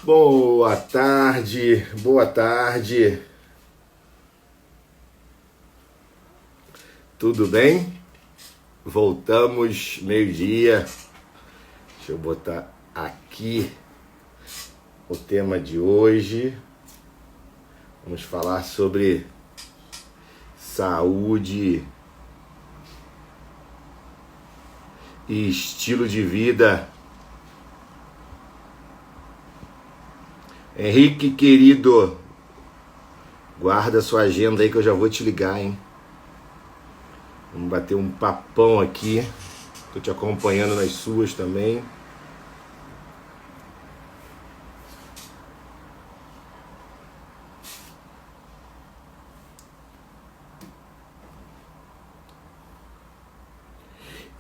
Boa tarde, boa tarde. Tudo bem? Voltamos meio-dia. Deixa eu botar aqui o tema de hoje. Vamos falar sobre saúde e estilo de vida. Henrique, querido, guarda sua agenda aí que eu já vou te ligar, hein? Vamos bater um papão aqui. Tô te acompanhando nas suas também.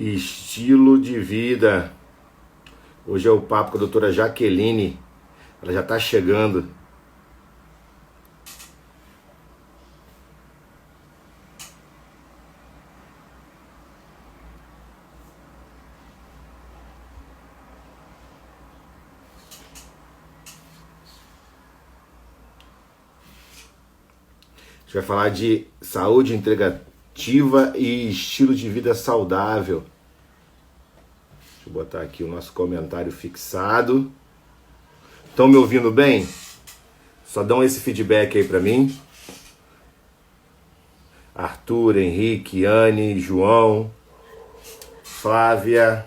Estilo de vida. Hoje é o papo com a doutora Jaqueline. Ela já está chegando. A gente vai falar de saúde integrativa e estilo de vida saudável. Deixa eu botar aqui o nosso comentário fixado. Estão me ouvindo bem? Só dão esse feedback aí para mim. Arthur, Henrique, Anne, João, Flávia.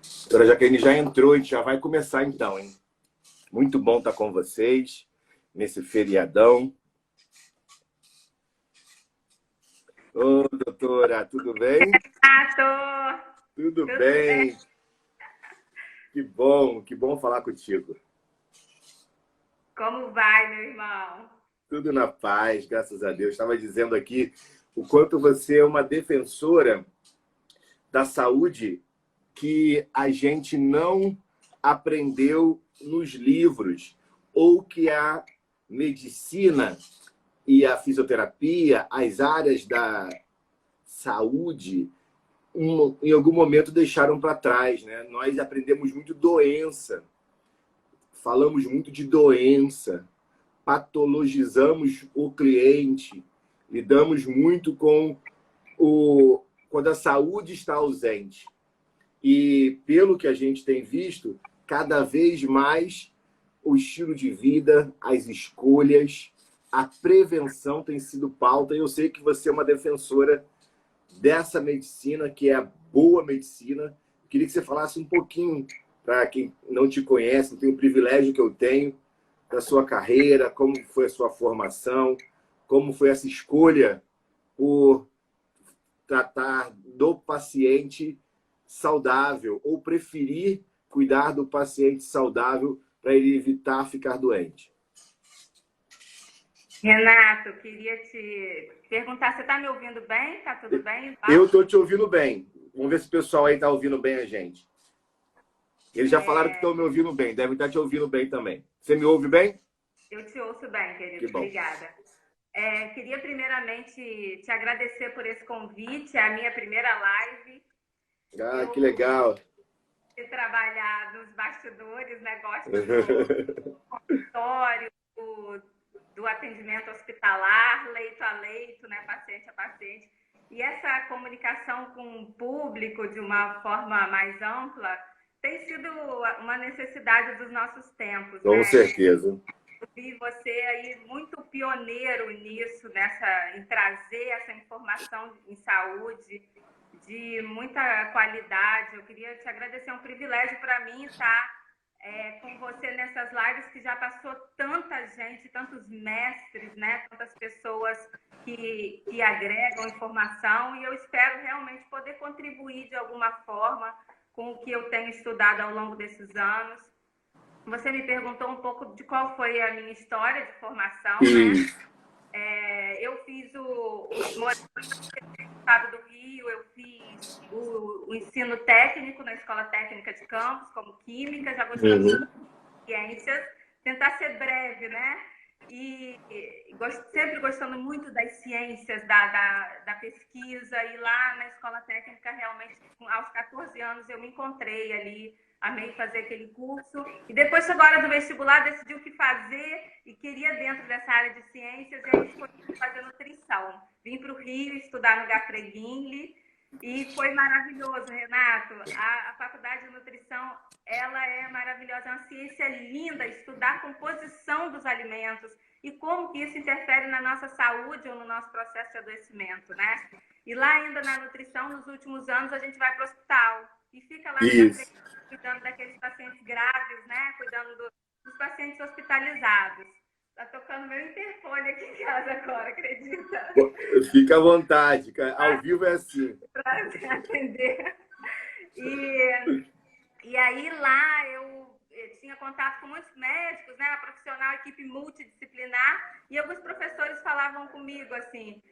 A doutora Jaqueline já entrou, a gente já vai começar então, hein? Muito bom estar com vocês nesse feriadão. Ô, doutora, tudo bem? Renato, Tudo tudo bem? bem. Que bom falar contigo. Como vai, meu irmão? Tudo na paz, graças a Deus. Estava dizendo aqui o quanto você é uma defensora da saúde que a gente não aprendeu nos livros, ou que a medicina e a fisioterapia, as áreas da saúde, em algum momento deixaram para trás, né? Nós aprendemos muito doença, falamos muito de doença, patologizamos o cliente, lidamos muito com quando a saúde está ausente. E pelo que a gente tem visto, cada vez mais o estilo de vida, as escolhas, a prevenção tem sido pauta. E eu sei que você é uma defensora dessa medicina, que é a boa medicina. Queria que você falasse um pouquinho, para quem não te conhece, não tem o privilégio que eu tenho, da sua carreira, como foi a sua formação, como foi essa escolha por tratar do paciente saudável, ou preferir cuidar do paciente saudável para ele evitar ficar doente. Renato, queria te perguntar, você está me ouvindo bem? Tá tudo bem? Eu estou te ouvindo bem. Vamos ver se o pessoal aí está ouvindo bem a gente. Eles já falaram que estão me ouvindo bem, devem estar te ouvindo bem também. Você me ouve bem? Eu te ouço bem, Que querido. bom. Obrigada. Queria primeiramente te agradecer por esse convite, é a minha primeira live. Ah, que Eu legal. de trabalhar nos bastidores, né? Gosto do consultório, do atendimento hospitalar, leito a leito, né? Paciente a paciente. E essa comunicação com o público de uma forma mais ampla tem sido uma necessidade dos nossos tempos, Com né? certeza. Eu vi você aí muito pioneiro nisso, em trazer essa informação em saúde de muita qualidade. Eu queria te agradecer, é um privilégio para mim estar com você nessas lives que já passou tanta gente, tantos mestres, né? Tantas pessoas que agregam informação, e eu espero realmente poder contribuir de alguma forma com o que eu tenho estudado ao longo desses anos. Você me perguntou um pouco de qual foi a minha história de formação, né? Isso. Eu fiz morei no estado do Rio, eu fiz o ensino técnico na Escola Técnica de Campos, como química, já gostei muito Uhum. de ciências. Tentar ser breve, né? sempre gostando muito das ciências, da pesquisa, e lá na escola técnica, realmente, aos 14 anos, eu me encontrei ali, amei fazer aquele curso, e depois chegou a hora do vestibular, decidi o que fazer, e queria dentro dessa área de ciências, e aí escolhi fazer nutrição. Vim para o Rio estudar no Gafreguinle, e foi maravilhoso, Renato. A faculdade de nutrição, ela é maravilhosa, é uma ciência linda, estudar a composição dos alimentos e como que isso interfere na nossa saúde ou no nosso processo de adoecimento, né? E lá ainda na nutrição, nos últimos anos, a gente vai para o hospital e fica lá cuidando daqueles pacientes graves, né? Cuidando dos pacientes hospitalizados. Tá tocando meu interfone aqui em casa agora, acredita? Fica à vontade, cara. Ao vivo é assim. Para atender. E aí lá eu tinha contato com muitos médicos, né, profissional, equipe multidisciplinar, e alguns professores falavam comigo assim,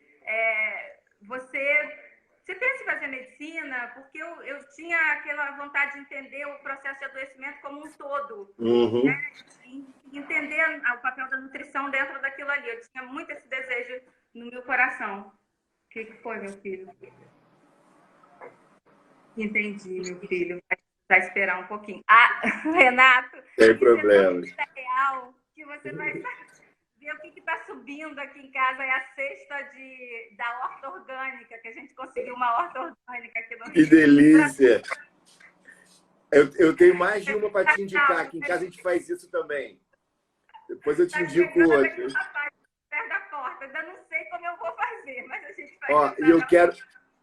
você pensa em fazer medicina? Porque eu tinha aquela vontade de entender o processo de adoecimento como um todo, né? E entender o papel da nutrição dentro daquilo ali. Eu tinha muito esse desejo no meu coração. O que foi, meu filho? Entendi, meu filho. Vai esperar um pouquinho. Ah, Renato, tem problema. Isso é real, que você vai ver o que está subindo aqui em casa. É a cesta da horta orgânica, que a gente conseguiu uma horta orgânica aqui no Rio. Que delícia! Eu tenho mais de uma para te indicar. Aqui em casa a gente faz isso também. Depois eu te indico outra. Perto da porta. Ainda não sei como eu vou fazer, mas a gente faz. Ó,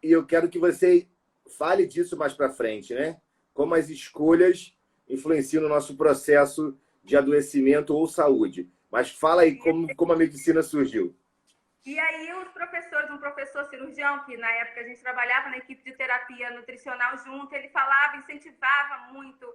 e eu quero que você fale disso mais para frente, né? Como as escolhas influenciam no nosso processo de adoecimento ou saúde. Mas fala aí como a medicina surgiu. E aí um professor cirurgião, que na época a gente trabalhava na equipe de terapia nutricional junto, ele falava, incentivava muito,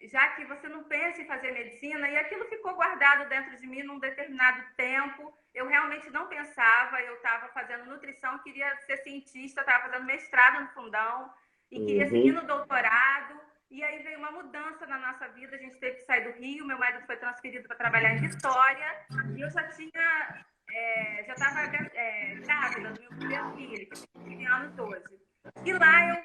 já que você não pensa em fazer medicina, e aquilo ficou guardado dentro de mim num determinado tempo. Eu realmente não pensava, eu estava fazendo nutrição, queria ser cientista, estava fazendo mestrado no Fundão, e queria seguir no doutorado, e aí veio uma mudança na nossa vida, a gente teve que sair do Rio, meu marido foi transferido para trabalhar em Vitória, e eu já estava grávida do meu primeiro filho, que tinha anos hoje. E lá,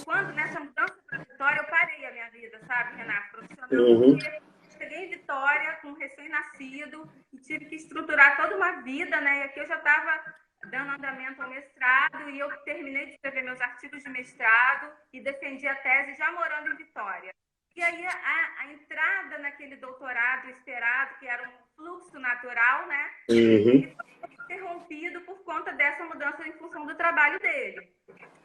quando nessa mudança para Vitória, eu parei a minha vida, sabe, Renato, profissional, porque cheguei em Vitória com um recém-nascido e tive que estruturar toda uma vida, né? E aqui eu já estava dando andamento ao mestrado e eu terminei de escrever meus artigos de mestrado e defendi a tese já morando em Vitória. E aí a entrada naquele doutorado esperado, que era um fluxo natural, né? Ele foi interrompido por conta dessa mudança em função do trabalho dele.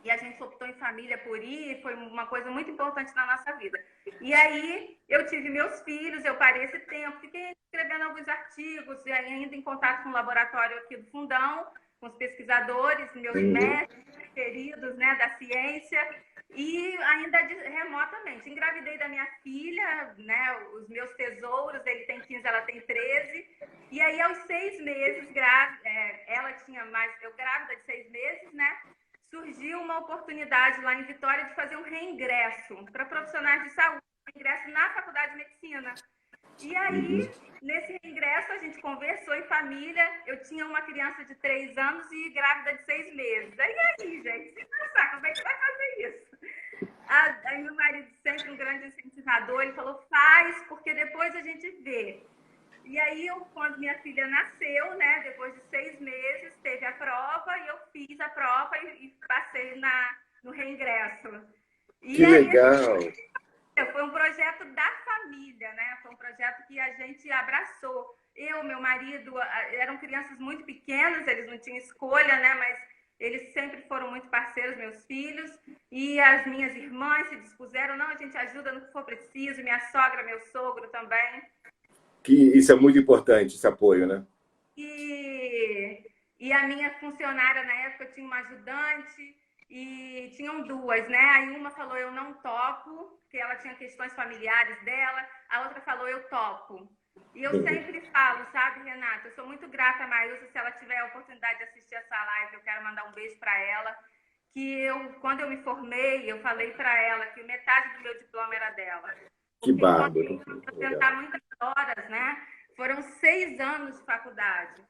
E a gente optou em família por ir, foi uma coisa muito importante na nossa vida. E aí eu tive meus filhos, eu parei esse tempo, fiquei escrevendo alguns artigos, e ainda em contato com o laboratório aqui do Fundão, com os pesquisadores, meus mestres queridos, né, da ciência, e ainda remotamente. Engravidei da minha filha, né, os meus tesouros, ele tem 15, ela tem 13, e aí aos 6 meses, ela tinha eu grávida de 6 meses, né, surgiu uma oportunidade lá em Vitória de fazer um reingresso para profissionais de saúde, reingresso na Faculdade de Medicina. E aí, nesse reingresso, a gente conversou em família. Eu tinha uma criança de 3 anos e grávida de 6 meses. Aí, gente, se pensar, como é que vai fazer isso? Aí meu marido, sempre um grande incentivador, ele falou, faz, porque depois a gente vê. E aí, quando minha filha nasceu, né, depois de 6 meses, teve a prova, e eu fiz a prova e passei no reingresso. Que legal! Foi um projeto da família, né? Foi um projeto que a gente abraçou. Eu, meu marido, eram crianças muito pequenas, eles não tinham escolha, né? Mas eles sempre foram muito parceiros, meus filhos. E as minhas irmãs se dispuseram, não, a gente ajuda no que for preciso. Minha sogra, meu sogro também. Isso é muito importante, esse apoio, né? E a minha funcionária, na época, tinha uma ajudante e tinham 2, né? Aí uma falou, eu não topo, porque ela tinha questões familiares dela. A outra falou, eu topo. E eu sempre falo, sabe, Renata, eu sou muito grata a Maílson, se ela tiver a oportunidade de assistir essa live, eu quero mandar um beijo para ela, que quando eu me formei, eu falei para ela que metade do meu diploma era dela. Que bárbaro. Eu tentar muitas horas, né? foram 6 anos de faculdade.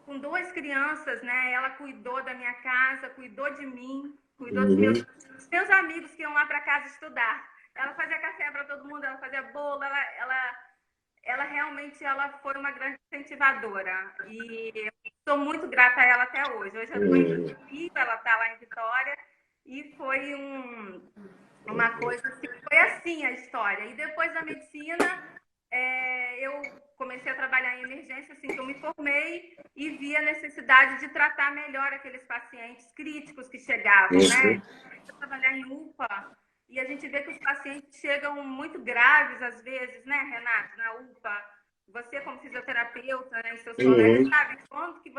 Com 2 crianças, né? Ela cuidou da minha casa, cuidou de mim, cuidou dos meus amigos que iam lá para casa estudar. Ela fazia café para todo mundo, ela fazia bolo, ela realmente foi uma grande incentivadora. E sou muito grata a ela até hoje. Hoje eu estou em Rio, ela está lá em Vitória, e foi uma coisa assim, foi assim a história. E depois da medicina, eu comecei a trabalhar em emergência assim que eu me formei e vi a necessidade de tratar melhor aqueles pacientes críticos que chegavam, né? Eu trabalhar em UPA e a gente vê que os pacientes chegam muito graves às vezes, né, Renato, na UPA. Você como fisioterapeuta, né, e seus colegas, sabe quando que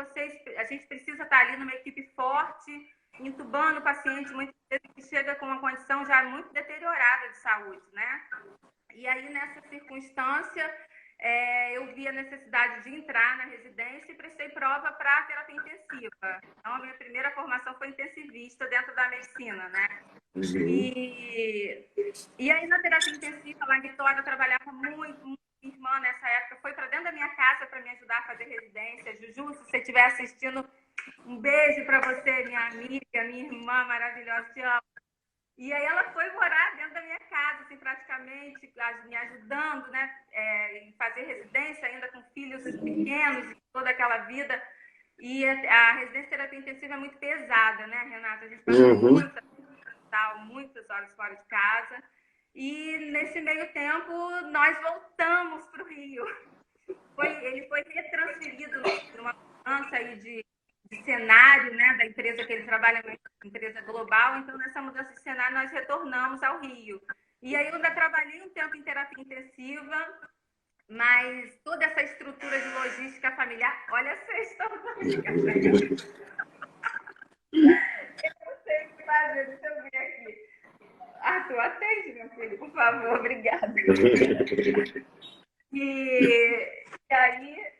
a gente precisa estar ali numa equipe forte, entubando o paciente, muitas vezes que chega com uma condição já muito deteriorada de saúde, né? E aí, nessa circunstância, eu vi a necessidade de entrar na residência e prestei prova para terapia intensiva. Então, a minha primeira formação foi intensivista dentro da medicina, né? E aí, na terapia intensiva, lá em Vitória, eu trabalhava muito. Minha irmã, nessa época, foi para dentro da minha casa para me ajudar a fazer residência. Juju, se você estiver assistindo, um beijo para você, minha amiga, minha irmã maravilhosa, te amo. E aí ela foi morar dentro da minha casa, assim, praticamente, me ajudando, né, em fazer residência ainda com filhos pequenos, toda aquela vida. E a residência de terapia intensiva é muito pesada, né, Renata? A gente passa muitas horas fora de casa. E nesse meio tempo, nós voltamos para o Rio. Ele foi retransferido numa mudança aí de cenário, né, da empresa que ele trabalha, uma empresa global. Então, nessa mudança de cenário, nós retornamos ao Rio. E aí eu ainda trabalhei um tempo em terapia intensiva, mas toda essa estrutura de logística familiar... Olha a sexta logística. Eu não sei o que fazer, deixa eu ver aqui. Arthur, atende, meu filho, por favor, obrigada. E aí,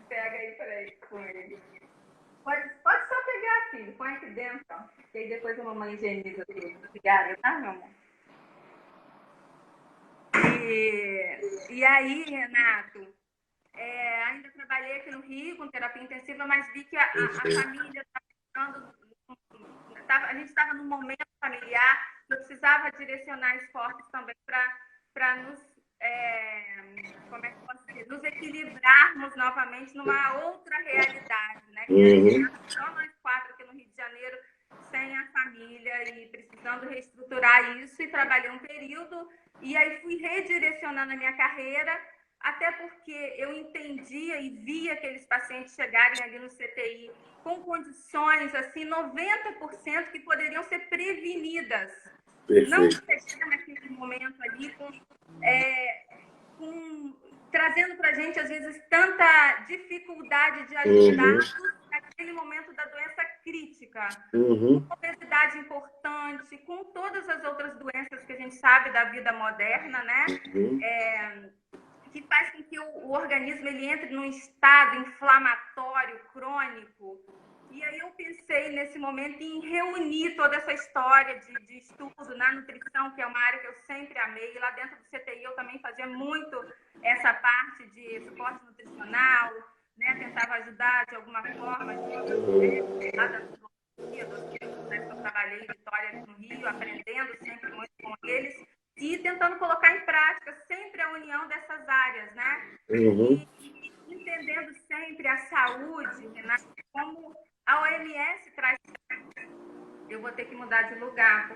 pega aí para ele com ele. Pode só pegar, filho. Põe aqui dentro, ó. E aí depois a mamãe higieniza tudo. Obrigada, tá, meu amor? E aí, Renato, ainda trabalhei aqui no Rio com terapia intensiva, mas vi que a família estava a gente estava num momento familiar que eu precisava direcionar esforços também para nos, como é que posso dizer, nos equilibrarmos novamente numa outra realidade, né? Que a gente está só nós 4 aqui no Rio de Janeiro, sem a família e precisando reestruturar isso, e trabalhei um período e aí fui redirecionando a minha carreira, até porque eu entendia e via aqueles pacientes chegarem ali no CTI com condições, assim, 90% que poderiam ser prevenidas. Perfeito. Não chegar naquele momento ali trazendo para a gente, às vezes, tanta dificuldade de ajudar naquele momento da doença crítica. Com obesidade importante, com todas as outras doenças que a gente sabe da vida moderna, né? Que faz com que o organismo ele entre num estado inflamatório crônico. E aí eu pensei nesse momento em reunir toda essa história de estudo na nutrição, que é uma área que eu sempre amei. E lá dentro do CTI eu também fazia muito essa parte de suporte nutricional, né? Tentava ajudar de alguma forma, lá da eu trabalhei em Vitória, no Rio, aprendendo sempre muito com eles e tentando colocar em prática sempre a união dessas áreas, né? E entendendo sempre a saúde, né? Como a OMS traz... Eu vou ter que mudar de lugar,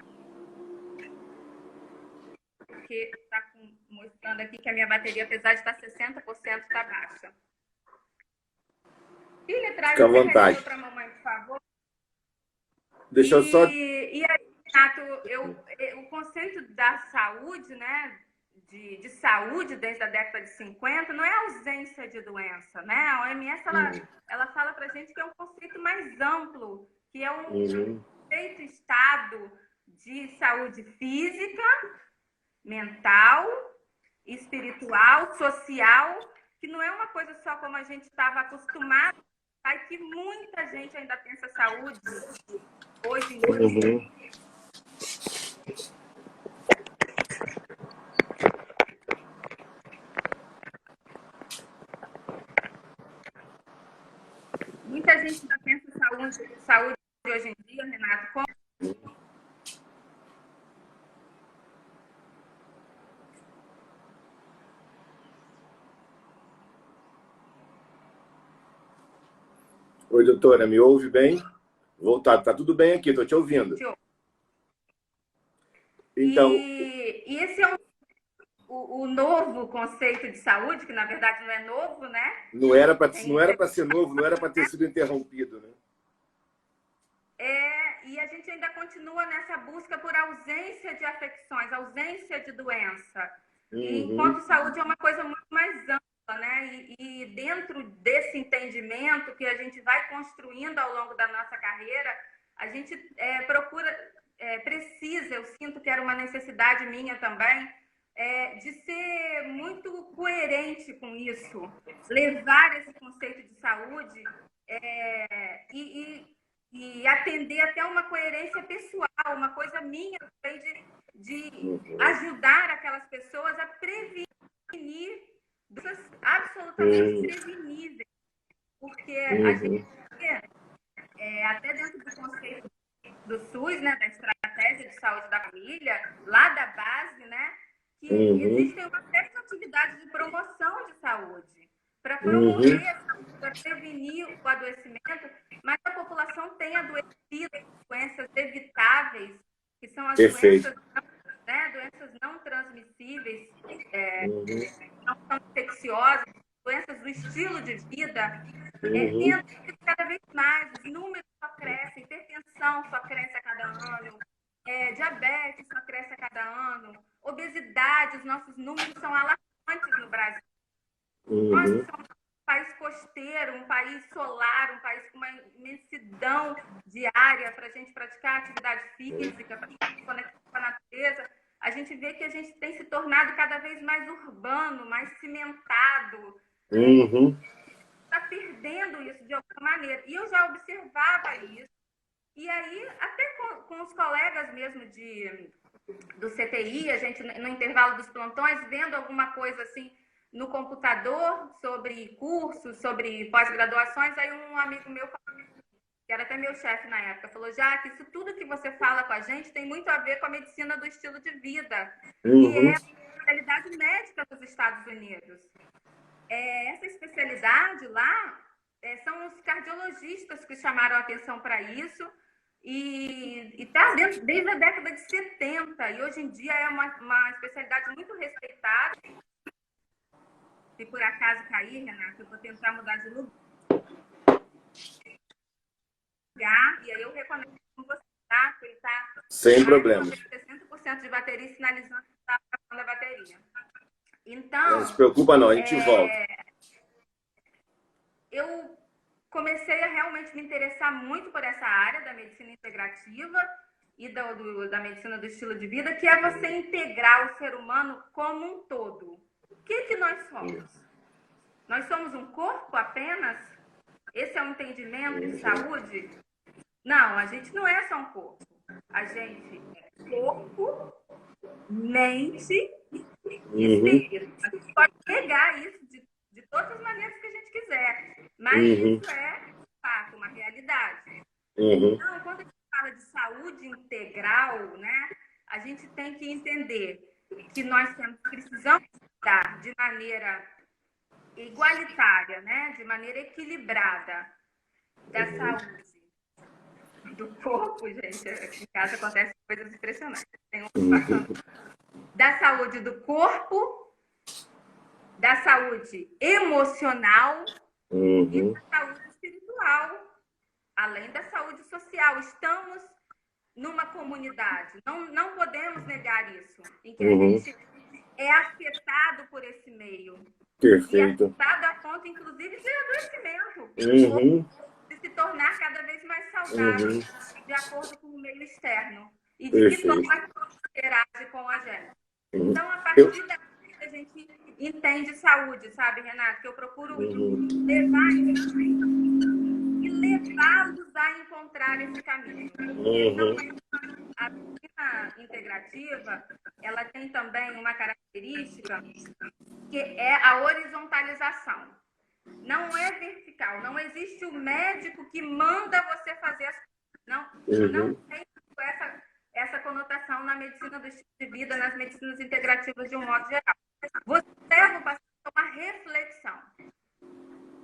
porque está mostrando aqui que a minha bateria, apesar de estar 60%, está baixa. Filha, traz o carregador para a mamãe, por favor. Deixa eu só... E aí, Renato, o conceito da saúde, né? De saúde desde a década de 50 não é ausência de doença, né? A OMS ela fala para a gente que é um conceito mais amplo, que é um conceito estado de saúde física, mental, espiritual, social, que não é uma coisa só como a gente estava acostumado, mas que muita gente ainda pensa saúde hoje em dia. Muita gente já pensa em saúde hoje em dia, Renato, como... Oi, doutora, me ouve bem? Voltado, tá tudo bem aqui, estou te ouvindo. Então, E esse é o novo conceito de saúde, que na verdade não é novo, né? não era para ser novo, não era para ter sido interrompido, né? E a gente ainda continua nessa busca por ausência de afecções, ausência de doença. Enquanto saúde é uma coisa muito mais ampla, né? E dentro desse entendimento que a gente vai construindo ao longo da nossa carreira, a gente precisa, eu sinto que era uma necessidade minha também, de ser muito coerente com isso, levar esse conceito de saúde e atender até uma coerência pessoal, uma coisa minha também de ajudar aquelas pessoas a prevenir doenças absolutamente preveníveis. Porque a gente até dentro do conceito do SUS, né, da estratégia de saúde da família, lá da base, né, que existem uma série de atividades de promoção de saúde, para promover a saúde, para prevenir o adoecimento, mas a população tem adoecido, doenças evitáveis, que são as doenças não transmissíveis, não são infecciosas, doenças do estilo de vida, cada vez mais, os números só crescem, hipertensão só cresce a cada ano, diabetes só cresce a cada ano, obesidade, os nossos números são alarmantes no Brasil. Nós somos um país costeiro, um país solar, um país com uma imensidão diária para a gente praticar atividade física, para se conectar com a natureza. A gente vê que a gente tem se tornado cada vez mais urbano, mais cimentado. Está perdendo isso de alguma maneira. E eu já observava isso. E aí, até com os colegas mesmo do CTI, a gente, no intervalo dos plantões, vendo alguma coisa assim no computador sobre cursos, sobre pós-graduações, aí um amigo meu, que era até meu chefe na época, falou: Jaque, isso tudo que você fala com a gente tem muito a ver com a medicina do estilo de vida, que é a especialidade médica dos Estados Unidos. Essa especialidade lá são os cardiologistas que chamaram a atenção para isso, e está desde a década de 70, e hoje em dia é uma especialidade muito respeitada. Se por acaso cair, Renato, eu vou tentar mudar de lugar, e aí eu reconheço com você, tá? Ele está sem problemas. 60% de bateria, sinalizando que está acabando a bateria. Então, não se preocupa não, a gente volta. Eu comecei a realmente me interessar muito por essa área da medicina integrativa e da medicina do estilo de vida, que é você integrar o ser humano como um todo. O que nós somos? Nós somos um corpo apenas? Esse é um entendimento de saúde? Não, a gente não é só um corpo. A gente é corpo, mente e espírito. A gente pode pegar isso de todas as maneiras que a gente quiser, mas isso é, de fato, uma realidade. Então, quando a gente fala de saúde integral, né, a gente tem que entender que nós precisamos cuidar de maneira igualitária, né, de maneira equilibrada da saúde do corpo, gente. Aqui em casa acontecem coisas impressionantes. Tem da saúde do corpo, da saúde emocional e da saúde espiritual, além da saúde social. Estamos numa comunidade, não podemos negar isso, em que a gente é afetado por esse meio. Perfeito. E afetado a ponto, inclusive, de adoecimento, de se tornar cada vez mais saudável, de acordo com o meio externo, e de que forma interage com a gente. Então, a partir daí a gente entende saúde, sabe, Renato? Que eu procuro levar isso e levá-los a encontrar esse caminho. Então, a medicina integrativa, ela tem também uma característica que é a horizontalização. não é vertical. Não existe o médico que manda você fazer as coisas. Não tem essa conotação na medicina do estilo de vida, nas medicinas integrativas de um modo geral. Você leva o paciente a uma reflexão.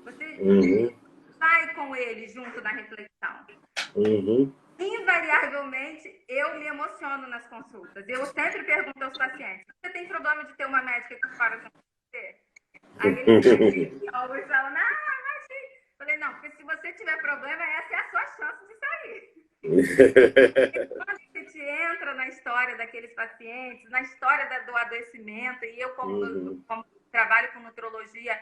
Você vai com ele junto na reflexão. Invariavelmente, eu me emociono nas consultas. Eu sempre pergunto aos pacientes: você tem problema de ter uma médica que para junto com você? Aí eles falam: não, imagina. Falei: não, porque se você tiver problema, essa é a sua chance de sair. Quando a gente entra na história daqueles pacientes, na história do adoecimento, e eu, como trabalho com nutrologia,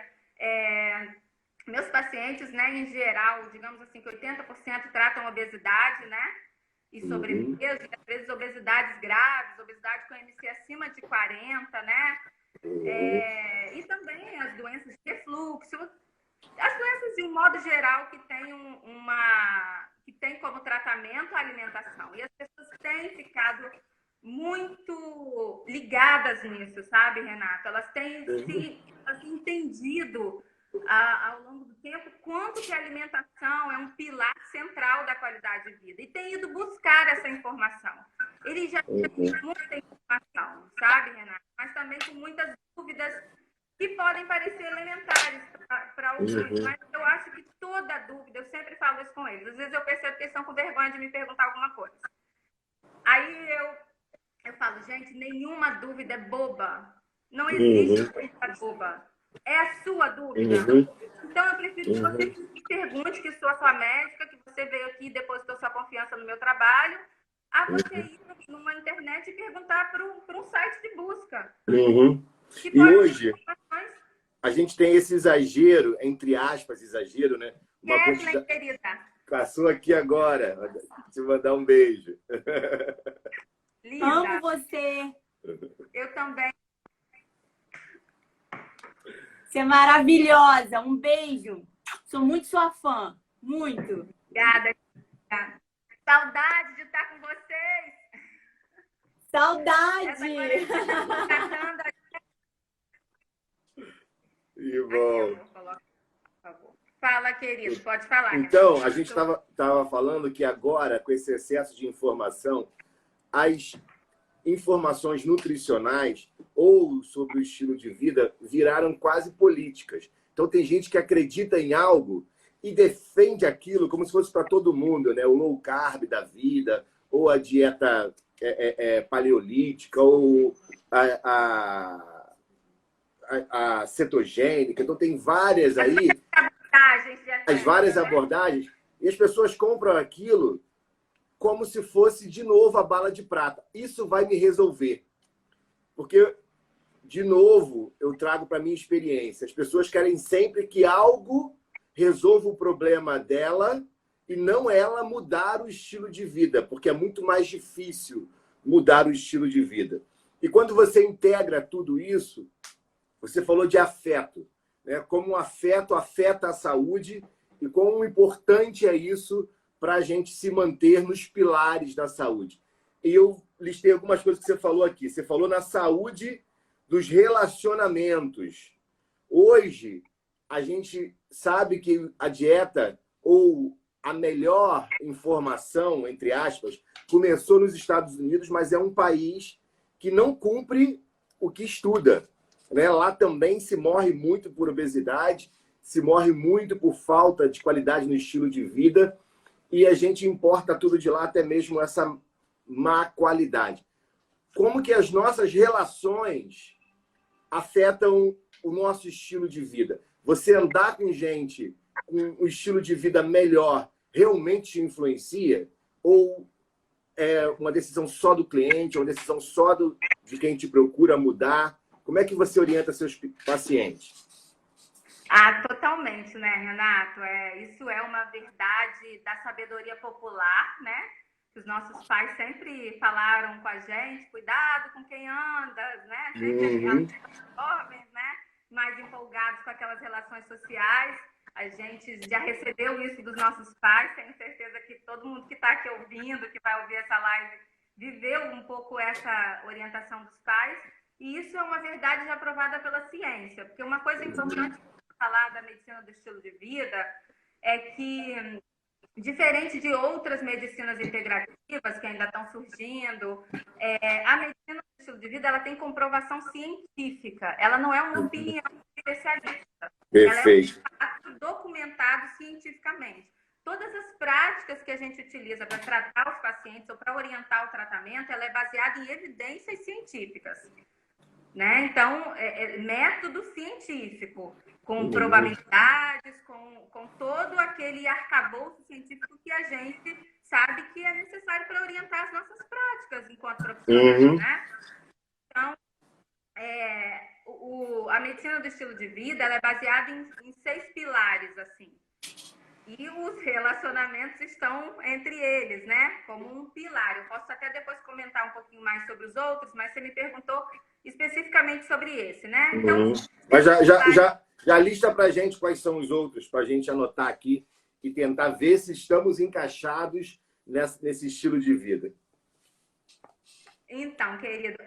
meus pacientes, né, em geral, digamos assim, que 80% tratam obesidade, né? E sobrepeso, e às vezes obesidades graves, obesidade com MC acima de 40, né? E também as doenças de refluxo, as doenças de um modo geral que tem que tem como tratamento a alimentação. E as pessoas têm ficado muito ligadas nisso, sabe, Renato? Elas têm entendido ao longo do tempo quanto que a alimentação é um pilar central da qualidade de vida. E tem ido buscar essa informação. Eles já têm muita informação, sabe, Renato? Mas também com muitas dúvidas que podem parecer elementares para alguns, mas eu acho que toda dúvida, eu sempre falo isso com eles, às vezes eu percebo que eles estão com vergonha de me perguntar alguma coisa. Aí eu falo: gente, nenhuma dúvida é boba. Não existe dúvida boba. É a sua dúvida. Então, eu prefiro que você me pergunte, que sou a sua médica, que você veio aqui e depositou sua confiança no meu trabalho, a você ir numa internet e perguntar para um site de busca. E hoje, a gente tem esse exagero, entre aspas, exagero, né? Uma quantidade... querida. Passou aqui agora. Te mandar um beijo. Linda. Amo você. Eu também. Você é maravilhosa. Um beijo. Sou muito sua fã. Muito. Obrigada. Saudade de estar com vocês. Saudade. E bom. Fala, querido. Pode falar. Então, a gente estava falando que agora, com esse excesso de informação, as informações nutricionais ou sobre o estilo de vida viraram quase políticas. Então, tem gente que acredita em algo e defende aquilo como se fosse para todo mundo, né? O low carb da vida, ou a dieta paleolítica, ou a cetogênica. Então, tem várias aí, as várias abordagens, e as pessoas compram aquilo como se fosse, de novo, a bala de prata. Isso vai me resolver. Porque, de novo, eu trago para a minha experiência. As pessoas querem sempre que algo resolva o problema dela e não ela mudar o estilo de vida, porque é muito mais difícil mudar o estilo de vida. E quando você integra tudo isso, você falou de afeto, né? Como o afeto afeta a saúde e quão importante é isso para a gente se manter nos pilares da saúde. E eu listei algumas coisas que você falou aqui. Você falou na saúde dos relacionamentos. Hoje, a gente sabe que a dieta, ou a melhor informação, entre aspas, começou nos Estados Unidos, mas é um país que não cumpre o que estuda, né? Lá também se morre muito por obesidade, se morre muito por falta de qualidade no estilo de vida, e a gente importa tudo de lá, até mesmo essa má qualidade. Como que as nossas relações afetam o nosso estilo de vida? Você andar com gente com um estilo de vida melhor realmente te influencia? Ou é uma decisão só do cliente, uma decisão só de quem te procura mudar? Como é que você orienta seus pacientes? Totalmente, né, Renato? Isso é uma verdade da sabedoria popular, né? Que os nossos pais sempre falaram com a gente: cuidado com quem anda, né? Sempre jovens, né? Mais empolgados com aquelas relações sociais. A gente já recebeu isso dos nossos pais, tenho certeza que todo mundo que está aqui ouvindo, que vai ouvir essa live, viveu um pouco essa orientação dos pais. E isso é uma verdade já provada pela ciência, porque uma coisa importante falar da medicina do estilo de vida é que, diferente de outras medicinas integrativas que ainda estão surgindo, a medicina do estilo de vida ela tem comprovação científica. Ela não é uma opinião especialista. Perfeito. Ela é um fato documentado cientificamente. Todas as práticas que a gente utiliza para tratar os pacientes ou para orientar o tratamento, ela é baseada em evidências científicas. Né? Então, método científico, com probabilidades, com todo aquele arcabouço científico que a gente sabe que é necessário para orientar as nossas práticas enquanto profissionais. Né? Então, a medicina do estilo de vida ela é baseada em 6 pilares, assim. E os relacionamentos estão entre eles, né? Como um pilar. Eu posso até depois comentar um pouquinho mais sobre os outros, mas você me perguntou especificamente sobre esse, né? Então, mas já lista pra gente quais são os outros, para a gente anotar aqui e tentar ver se estamos encaixados nesse estilo de vida. Então, querido,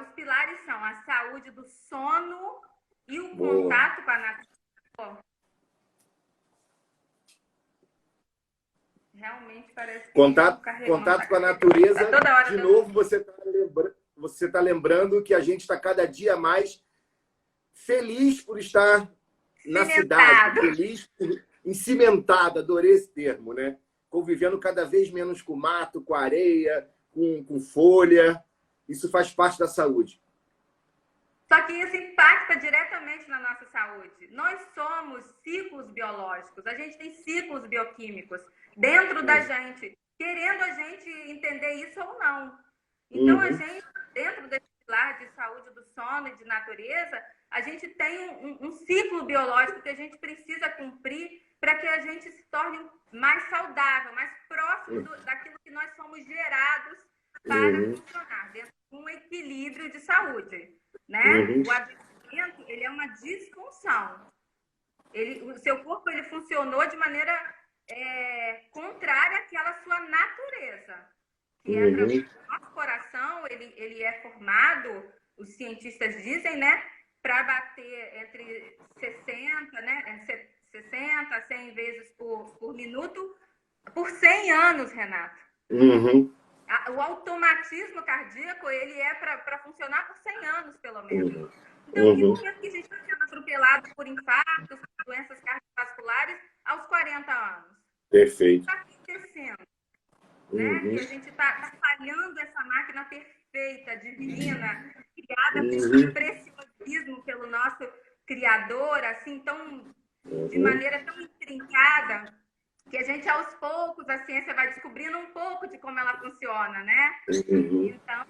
os pilares são a saúde do sono e o contato com a natureza. Realmente parece que contato com a natureza. De novo, você tá lembrando que a gente está cada dia mais feliz por estar na cidade, feliz por cimentada, adorei esse termo, né? Convivendo cada vez menos com mato, com areia, com folha. Isso faz parte da saúde. Só que isso impacta diretamente na nossa saúde. Nós somos ciclos biológicos, a gente tem ciclos bioquímicos dentro da gente, querendo a gente entender isso ou não. Então, a gente, dentro desse pilar de saúde do sono e de natureza, a gente tem um ciclo biológico que a gente precisa cumprir para que a gente se torne mais saudável, mais próximo daquilo que nós somos gerados para funcionar, dentro de um equilíbrio de saúde. Né? O adoecimento, ele é uma disfunção. O seu corpo ele funcionou de maneira contrária àquela sua natureza. Que é o nosso coração, ele é formado, os cientistas dizem, né, para bater entre 60, né, 60 a 100 vezes por minuto, por 100 anos, Renato. O automatismo cardíaco, ele é para funcionar por 100 anos, pelo menos. Então, que momento que a gente está sendo atropelado por infartos, por doenças cardiovasculares, aos 40 anos? Perfeito. O que está acontecendo? Né? Que a gente está falhando essa máquina perfeita, divina, criada com preciosismo pelo nosso Criador, assim, de maneira tão intrincada, que a gente, aos poucos, a ciência vai descobrindo um pouco de como ela funciona, né? Então,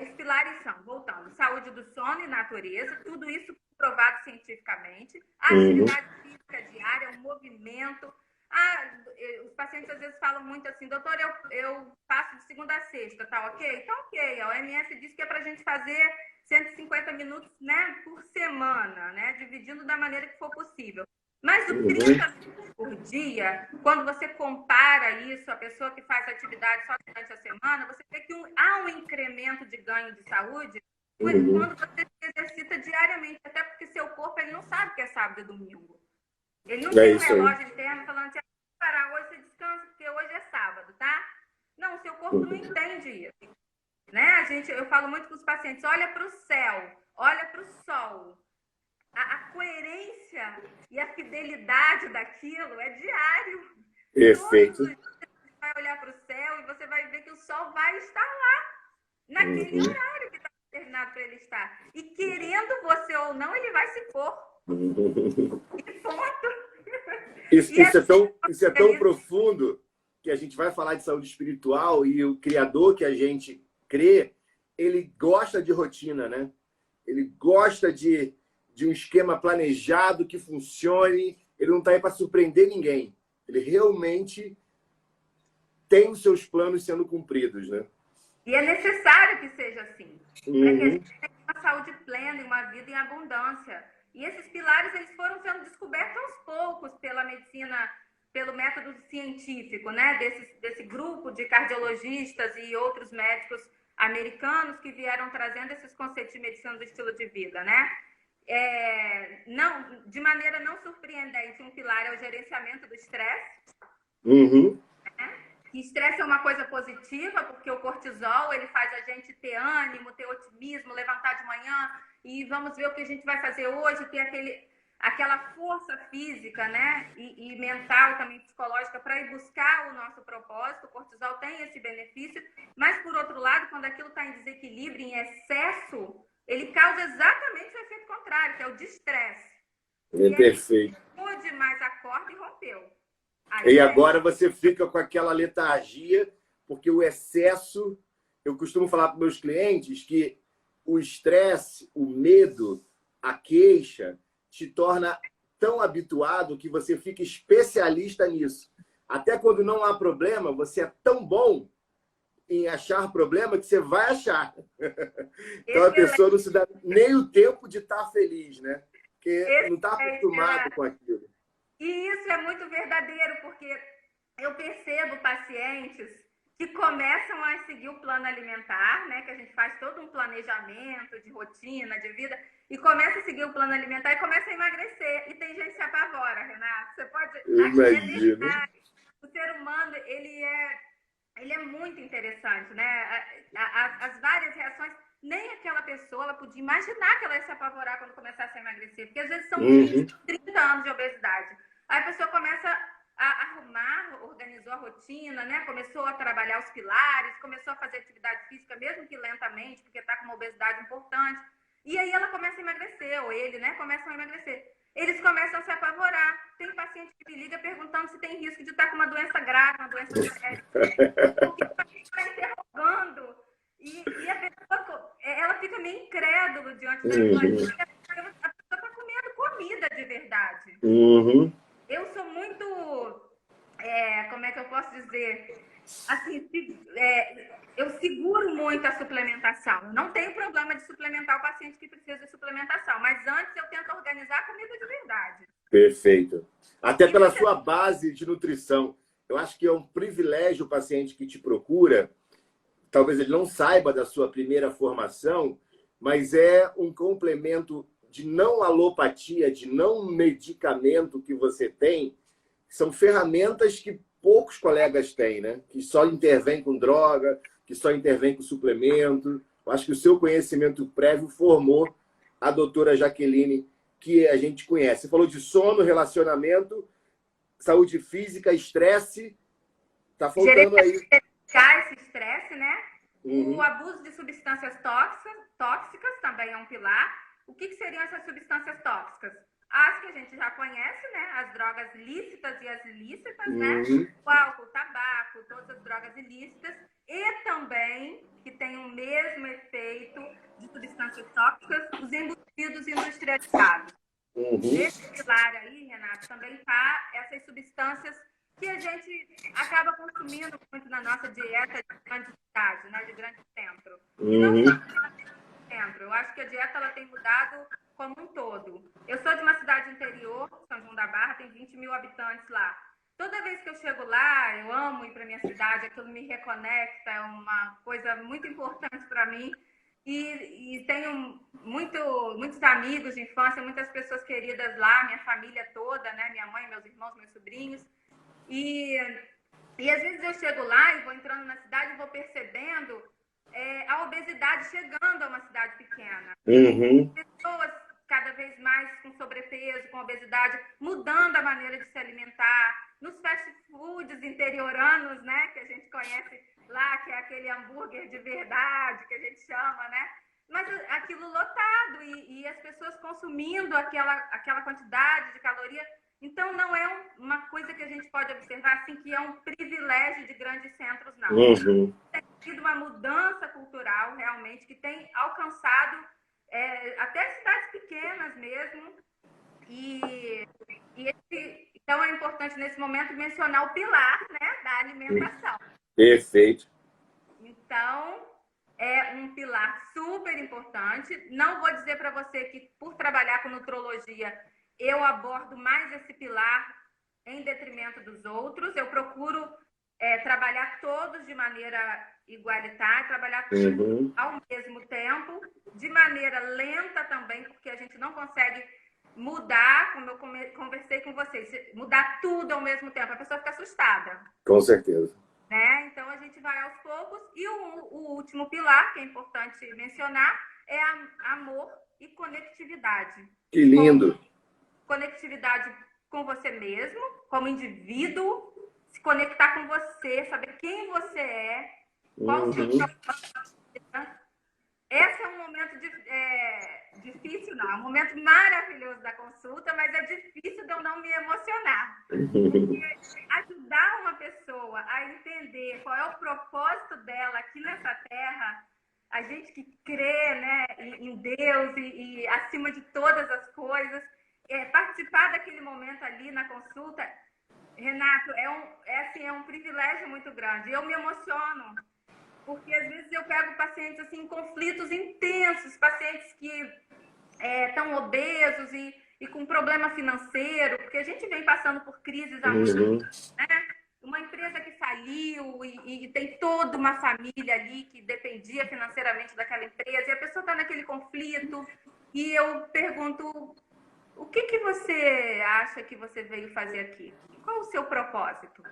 os pilares são, voltando, saúde do sono e natureza, tudo isso provado cientificamente, a atividade física diária, o movimento. Os pacientes às vezes falam muito assim, doutor, eu faço de segunda a sexta, tá ok? Tá ok, a OMS diz que é pra gente fazer 150 minutos, né, por semana, né, dividindo da maneira que for possível. Mas o 30 minutos por dia, quando você compara isso, a pessoa que faz atividade só durante a semana, você vê que há um incremento de ganho de saúde quando você se exercita diariamente, até porque seu corpo ele não sabe que é sábado e domingo. Ele não tem um relógio interno falando assim, para hoje você descansa, porque hoje é sábado, tá? Não, o seu corpo não entende isso. Né? Eu falo muito com os pacientes, olha para o céu, olha para o sol. A coerência e a fidelidade daquilo é diário. Perfeito. Todos os dias você vai olhar para o céu e você vai ver que o sol vai estar lá, naquele horário que está determinado para ele estar. E querendo você ou não, ele vai se pôr. E ponto. Isso é tão profundo que a gente vai falar de saúde espiritual e o Criador que a gente crê, ele gosta de rotina, né? Ele gosta de um esquema planejado que funcione. Ele não está aí para surpreender ninguém. Ele realmente tem os seus planos sendo cumpridos, né? E é necessário que seja assim. Para que a gente tenha uma saúde plena e uma vida em abundância. E esses pilares eles foram sendo descobertos aos poucos pela medicina, pelo método científico, né? Desse grupo de cardiologistas e outros médicos americanos que vieram trazendo esses conceitos de medicina do estilo de vida, né? não, de maneira não surpreendente, um pilar é o gerenciamento do estresse. Uhum. Que estresse é uma coisa positiva, porque o cortisol ele faz a gente ter ânimo, ter otimismo, levantar de manhã e vamos ver o que a gente vai fazer hoje, ter aquela força física, né? E mental, também psicológica, para ir buscar o nosso propósito. O cortisol tem esse benefício, mas por outro lado, quando aquilo está em desequilíbrio, em excesso, ele causa exatamente o efeito contrário, que é o destresse. É perfeito. Pude mais a corda e rompeu. E agora você fica com aquela letargia, porque o excesso... Eu costumo falar para meus clientes que o estresse, o medo, a queixa, te torna tão habituado que você fica especialista nisso. Até quando não há problema, você é tão bom em achar problema que você vai achar. Então a pessoa não se dá nem o tempo de estar feliz, né? Porque não está acostumado com aquilo. E isso é muito verdadeiro, porque eu percebo pacientes que começam a seguir o plano alimentar, né? Que a gente faz todo um planejamento de rotina, de vida, e começa a seguir o plano alimentar e começa a emagrecer. E tem gente que se apavora, Renato. Você pode... Imagino. O ser humano, ele é muito interessante, né? As várias reações, nem aquela pessoa ela podia imaginar que ela ia se apavorar quando começasse a emagrecer, porque às vezes são 20, 30 anos de obesidade. Aí a pessoa começa a arrumar, organizou a rotina, né? Começou a trabalhar os pilares, começou a fazer atividade física, mesmo que lentamente, porque está com uma obesidade importante. E aí ela começa a emagrecer, ou ele, né? Começam a emagrecer. Eles começam a se apavorar. Tem paciente que me liga perguntando se tem risco de estar com uma doença grave, uma doença séria. Porque está interrogando. E a pessoa, ela fica meio incrédula diante da informação. A pessoa está comendo comida de verdade. Eu sou muito, como é que eu posso dizer? Assim, eu seguro muito a suplementação. Eu não tenho problema de suplementar o paciente que precisa de suplementação, mas antes eu tento organizar a comida de verdade. Perfeito. Até pela sua base de nutrição. Eu acho que é um privilégio o paciente que te procura. Talvez ele não saiba da sua primeira formação, mas é um complemento de não alopatia, de não medicamento que você tem. São ferramentas que poucos colegas têm, né? Que só intervém com droga, que só intervém com suplemento. Eu acho que o seu conhecimento prévio formou a doutora Jaqueline, que a gente conhece. Você falou de sono, relacionamento, saúde física, estresse. Tá faltando aí. Esse estresse, né? O abuso de substâncias tóxicas também é um pilar. O que seriam essas substâncias tóxicas? As que a gente já conhece, né? As drogas lícitas e as ilícitas, né? O álcool, o tabaco, todas as drogas ilícitas. E também, que tem o mesmo efeito de substâncias tóxicas, os embutidos industrializados. Nesse pilar aí, Renato, também está essas substâncias que a gente acaba consumindo muito na nossa dieta de grande cidade, né? De grande centro. E não só de grande centro. Eu acho que a dieta ela tem mudado como um todo. Eu sou de uma cidade interior, São João da Barra, tem 20 mil habitantes lá. Toda vez que eu chego lá, eu amo ir para minha cidade, aquilo me reconecta, é uma coisa muito importante para mim. E tenho muitos amigos de infância, muitas pessoas queridas lá, minha família toda, né? Minha mãe, meus irmãos, meus sobrinhos. E às vezes eu chego lá e vou entrando na cidade e vou percebendo a obesidade chegando a uma cidade pequena. Pessoas cada vez mais com sobrepeso, com obesidade, mudando a maneira de se alimentar. Nos fast foods interioranos, né, que a gente conhece lá, que é aquele hambúrguer de verdade, que a gente chama, né? Mas aquilo lotado e as pessoas consumindo aquela quantidade de caloria. Então, não é uma coisa que a gente pode observar assim, que é um privilégio de grandes centros, não. Tem sido uma mudança cultural, realmente, que tem alcançado até cidades pequenas mesmo. Então, é importante, nesse momento, mencionar o pilar, né, da alimentação. Perfeito. Então, é um pilar super importante. Não vou dizer para você que, por trabalhar com nutrologia, eu abordo mais esse pilar em detrimento dos outros. Eu procuro trabalhar todos de maneira igualitária, trabalhar todos ao mesmo tempo, de maneira lenta também, porque a gente não consegue mudar, como eu conversei com vocês, mudar tudo ao mesmo tempo, a pessoa fica assustada. Com certeza. Né? Então, a gente vai aos poucos. E o último pilar, que é importante mencionar, é amor e conectividade. Que lindo! Conectividade com você mesmo, como indivíduo, se conectar com você, saber quem você é, qual o seu propósito. Esse é um momento difícil, não. É um momento maravilhoso da consulta, mas é difícil de eu não me emocionar. Porque ajudar uma pessoa a entender qual é o propósito dela aqui nessa terra, a gente que crê, né, em Deus e acima de todas as coisas, participar daquele momento ali na consulta, Renato, é um privilégio muito grande. Eu me emociono. Porque, às vezes, eu pego pacientes assim, em conflitos intensos, pacientes que estão obesos e com problema financeiro, porque a gente vem passando por crises há muito tempo, né? Uma empresa que faliu e tem toda uma família ali que dependia financeiramente daquela empresa, e a pessoa está naquele conflito, e eu pergunto, o que você acha que você veio fazer aqui? Qual o seu propósito?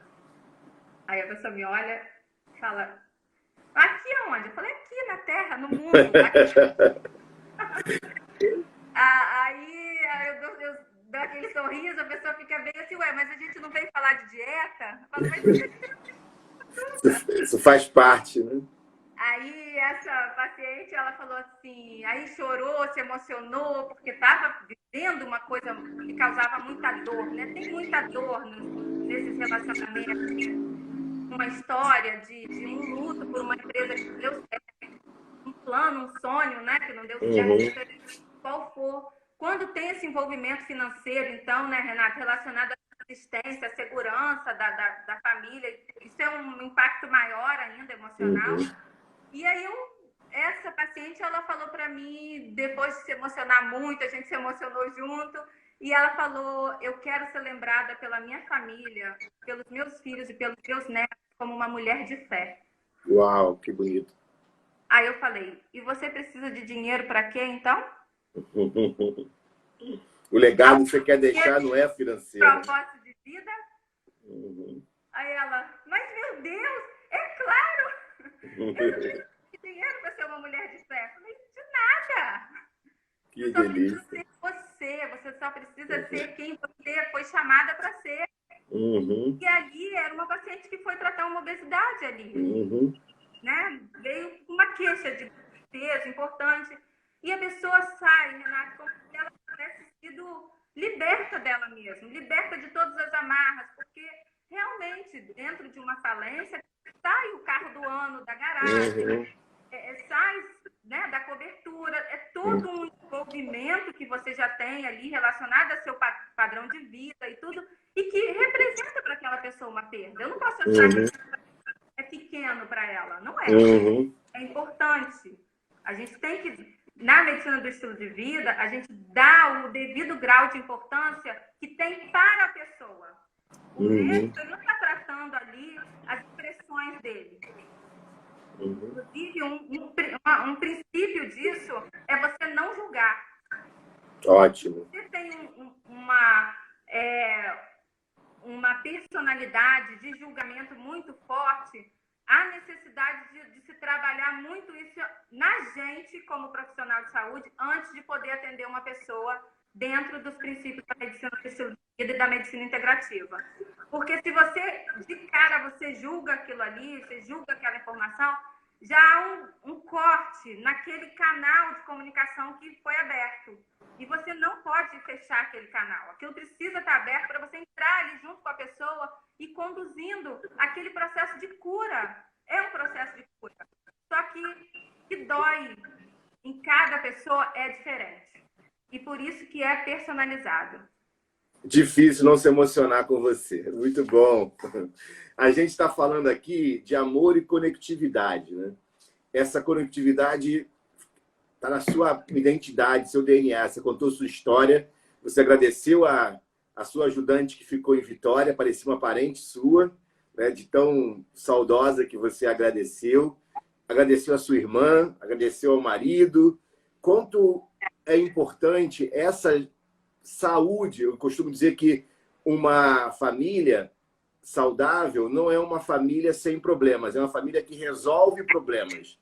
Aí a pessoa me olha e fala... Aqui aonde? Eu falei, aqui na Terra, no mundo. Aí eu dou aquele sorriso, a pessoa fica bem assim, ué, mas a gente não veio falar de dieta? Eu falo, mas... Isso faz parte, né? Aí essa paciente, ela falou assim, aí chorou, se emocionou, porque estava vivendo uma coisa que causava muita dor, né? Tem muita dor nesses relacionamentos. Uma história de um luto por uma empresa que não deu certo, um plano, um sonho, né, que não deu certo, qual for. Quando tem esse envolvimento financeiro, então, né, Renato, relacionado à assistência, à segurança da família, isso é um impacto maior ainda, emocional. E aí, essa paciente, ela falou para mim, depois de se emocionar muito, a gente se emocionou junto, e ela falou, eu quero ser lembrada pela minha família, pelos meus filhos e pelos meus netos, como uma mulher de fé. Uau, que bonito. Aí eu falei, e você precisa de dinheiro para quê, então? O legado que você quer deixar não é financeiro. Propósito de vida? Aí ela, mas meu Deus, é claro! Eu não preciso de dinheiro para ser uma mulher de fé. Eu falei, de nada! Que você delícia. Só precisa ser você só precisa ser quem você foi chamada para ser. E ali era uma paciente que foi tratar uma obesidade ali. Né? Veio com uma queixa de peso importante. E a pessoa sai, Renato, como se ela tivesse sido liberta dela mesma, liberta de todas as amarras, porque realmente, dentro de uma falência, sai o carro do ano da garagem, sai, né, da cobertura, é todo um envolvimento que você já tem ali relacionado ao seu padrão de vida e tudo, e que representa para aquela pessoa uma perda. Eu não posso achar que é pequeno para ela, não é. É importante. A gente tem que, na medicina do estilo de vida, a gente dá o devido grau de importância que tem para a pessoa. O médico não está tratando ali as expressões dele. Inclusive, um princípio disso é você não julgar. Ótimo. Você tem uma personalidade de julgamento muito forte, há necessidade de se trabalhar muito isso na gente como profissional de saúde antes de poder atender uma pessoa dentro dos princípios da medicina do estilo de vida e da medicina integrativa. Porque se você, de cara, você julga aquilo ali, você julga aquela informação, já há um corte naquele canal de comunicação que foi aberto. E você não pode fechar aquele canal. Aquilo precisa estar aberto para você entrar ali junto com a pessoa e conduzindo aquele processo de cura. É um processo de cura. Só que dói em cada pessoa é diferente. E por isso que é personalizado. Difícil não se emocionar com você. Muito bom. A gente está falando aqui de amor e conectividade, né? Essa conectividade está na sua identidade, seu DNA. Você contou sua história, você agradeceu a sua ajudante que ficou em Vitória, parecia uma parente sua, né? De tão saudosa que você agradeceu. Agradeceu a sua irmã, agradeceu ao marido. quanto é importante essa saúde. Eu costumo dizer que uma família saudável não é uma família sem problemas, é uma família que resolve problemas.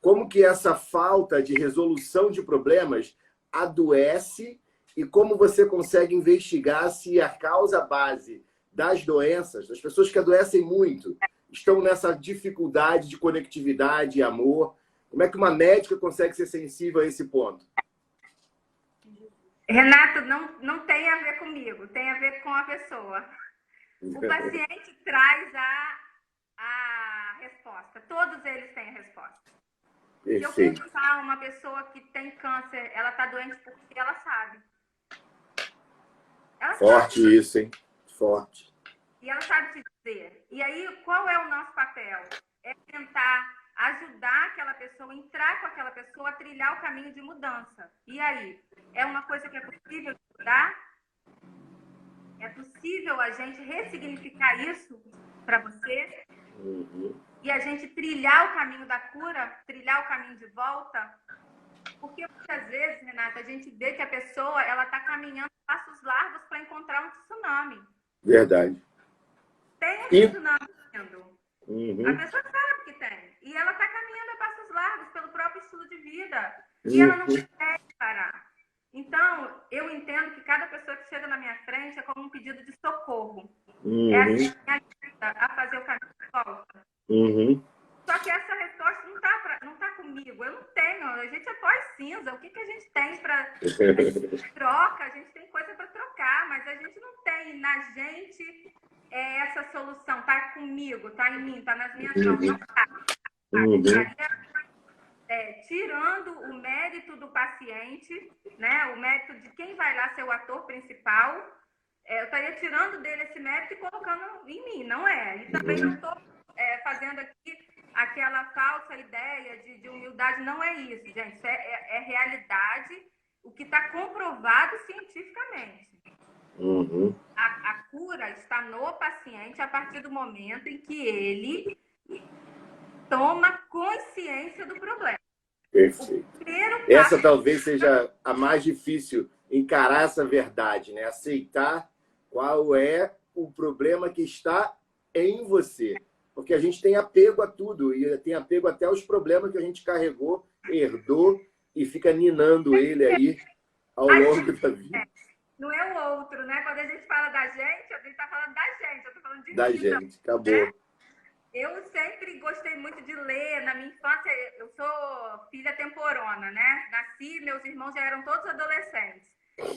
Como que essa falta de resolução de problemas adoece e como você consegue investigar se a causa base das doenças, das pessoas que adoecem muito, estão nessa dificuldade de conectividade e amor. Como é que uma médica consegue ser sensível a esse ponto? Renato, não tem a ver comigo, tem a ver com a pessoa. O paciente traz a resposta. Todos eles têm a resposta. Se eu perguntar uma pessoa que tem câncer, ela está doente porque ela sabe. Ela Forte sabe. Isso, hein? Forte. E ela sabe te dizer. E aí, qual é o nosso papel? É tentar ajudar aquela pessoa, entrar com aquela pessoa a trilhar o caminho de mudança. E aí? É uma coisa que é possível de mudar? É possível a gente ressignificar isso para você? E a gente trilhar o caminho da cura, trilhar o caminho de volta? Porque muitas vezes, Renata, a gente vê que a pessoa ela está caminhando passos largos para encontrar um tsunami. Verdade. Tem um tsunami vindo. Uhum. A pessoa sabe que tem. E ela está caminhando a passos largos pelo próprio estilo de vida. E ela não consegue parar. Então, eu entendo que cada pessoa que chega na minha frente é como um pedido de socorro. É a minha ajuda a fazer o caminho de volta. Só que essa resposta não tá comigo. Eu não tenho. A gente é pós-cinza. O que a gente tem para troca? A gente tem coisa para trocar, mas a gente não tem na gente essa solução. Tá comigo, tá em mim, tá nas minhas mãos. Não tá. Tirando o mérito do paciente, né? O mérito de quem vai lá ser o ator principal, eu estaria tirando dele esse mérito e colocando em mim, não é? E também não estou fazendo aqui aquela falsa ideia de humildade, não é isso, gente. Isso é realidade, o que está comprovado cientificamente. A cura está no paciente a partir do momento em que ele toma consciência do problema. Perfeito. Essa talvez seja a mais difícil, encarar essa verdade, né? Aceitar qual é o problema que está em você. Porque a gente tem apego a tudo, e tem apego até aos problemas que a gente carregou, herdou, e fica ninando ele aí ao longo da vida. Não é o outro, né? Quando a gente fala da gente, a gente está falando da gente, eu estou falando de mim. Da gente, acabou. Né? Eu sempre gostei muito de ler. Na minha infância, eu sou filha temporona, né? Nasci, meus irmãos já eram todos adolescentes.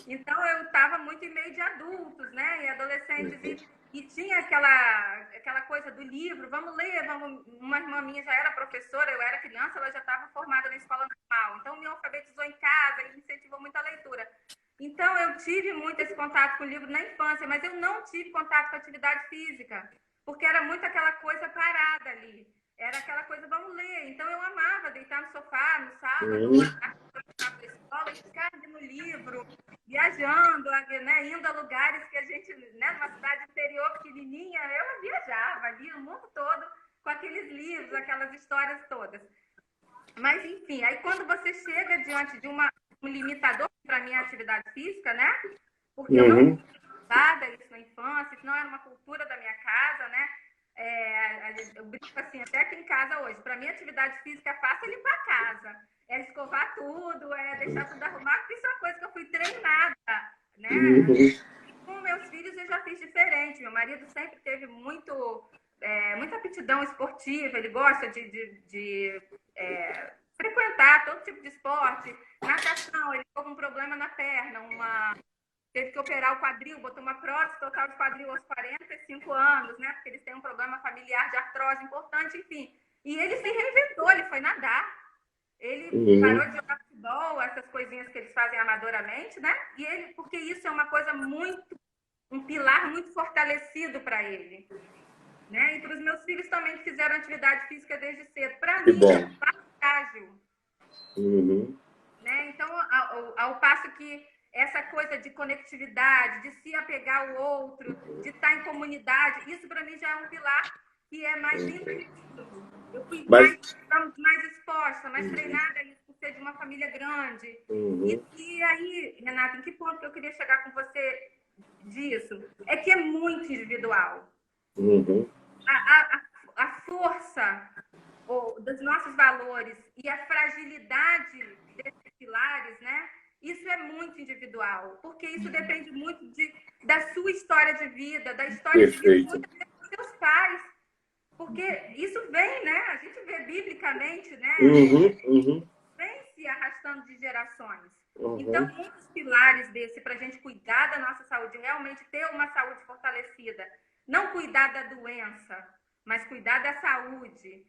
Então, eu estava muito em meio de adultos, né? E adolescentes. E tinha aquela coisa do livro, vamos ler, vamos... Uma irmã minha já era professora, eu era criança, ela já estava formada na escola normal. Então, me alfabetizou em casa e me incentivou muito a leitura. Então, eu tive muito esse contato com o livro na infância, mas eu não tive contato com a atividade física, porque era muito aquela coisa parada ali. Era aquela coisa, vamos ler. Então, eu amava deitar no sofá, no sábado, na escola, e ficar no livro, viajando, né, indo a lugares que a gente, né, numa cidade interior pequenininha, eu viajava ali o mundo todo com aqueles livros, aquelas histórias todas. Mas, enfim, aí quando você chega diante de um limitador para a minha atividade física, né? Porque eu não tinha isso na infância, isso não era uma cultura da minha casa, né? Eu brinco assim, até aqui em casa hoje, para mim atividade física é fácil limpar a casa, é escovar tudo, é deixar tudo arrumado, porque isso é uma coisa que eu fui treinada, né? Com meus filhos eu já fiz diferente, meu marido sempre teve muita aptidão esportiva, ele gosta de frequentar todo tipo de esporte, natação, ele ficou com um problema na perna, teve que operar o quadril, botou uma prótese total de quadril aos 45 anos, né? Porque eles têm um problema familiar de artrose importante, enfim. E ele se reinventou, ele foi nadar. Ele parou de jogar futebol, essas coisinhas que eles fazem amadoramente, né? Porque isso é uma coisa um pilar muito fortalecido para ele. Né? E para os meus filhos também que fizeram atividade física desde cedo. Para mim, é frágil. Né? Então, ao passo que essa coisa de conectividade, de se apegar ao outro, de estar em comunidade, isso para mim já é um pilar que é mais intuitivo. Eu fui mais exposta, mais treinada a isso, ser de uma família grande. Uhum. E aí, Renata, em que ponto que eu queria chegar com você disso? É que é muito individual. Uhum. A força dos nossos valores e a fragilidade desses pilares, né? Isso é muito individual, porque isso depende muito da sua história de vida, da história de vida muitas vezes dos seus pais, porque isso vem, né? A gente vê biblicamente, né? Vem se arrastando de gerações. Então, um dos pilares desse para a gente cuidar da nossa saúde, realmente ter uma saúde fortalecida, não cuidar da doença, mas cuidar da saúde.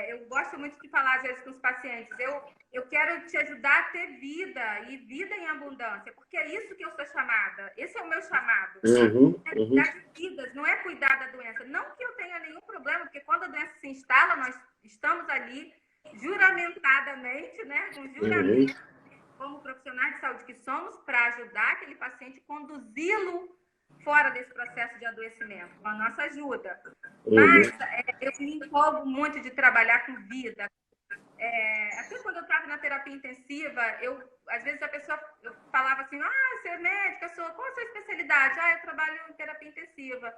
Eu gosto muito de falar, às vezes, com os pacientes, eu quero te ajudar a ter vida, e vida em abundância, porque é isso que eu sou chamada, esse é o meu chamado. É cuidar de vidas, não é cuidar da doença. Não que eu tenha nenhum problema, porque quando a doença se instala, nós estamos ali juramentadamente, né, com juramento, como profissionais de saúde que somos, para ajudar aquele paciente, conduzi-lo fora desse processo de adoecimento, com a nossa ajuda. Mas eu me empolgo muito de trabalhar com vida. Até quando eu estava na terapia intensiva, às vezes eu falava assim, você é médica, qual é a sua especialidade? Eu trabalho em terapia intensiva.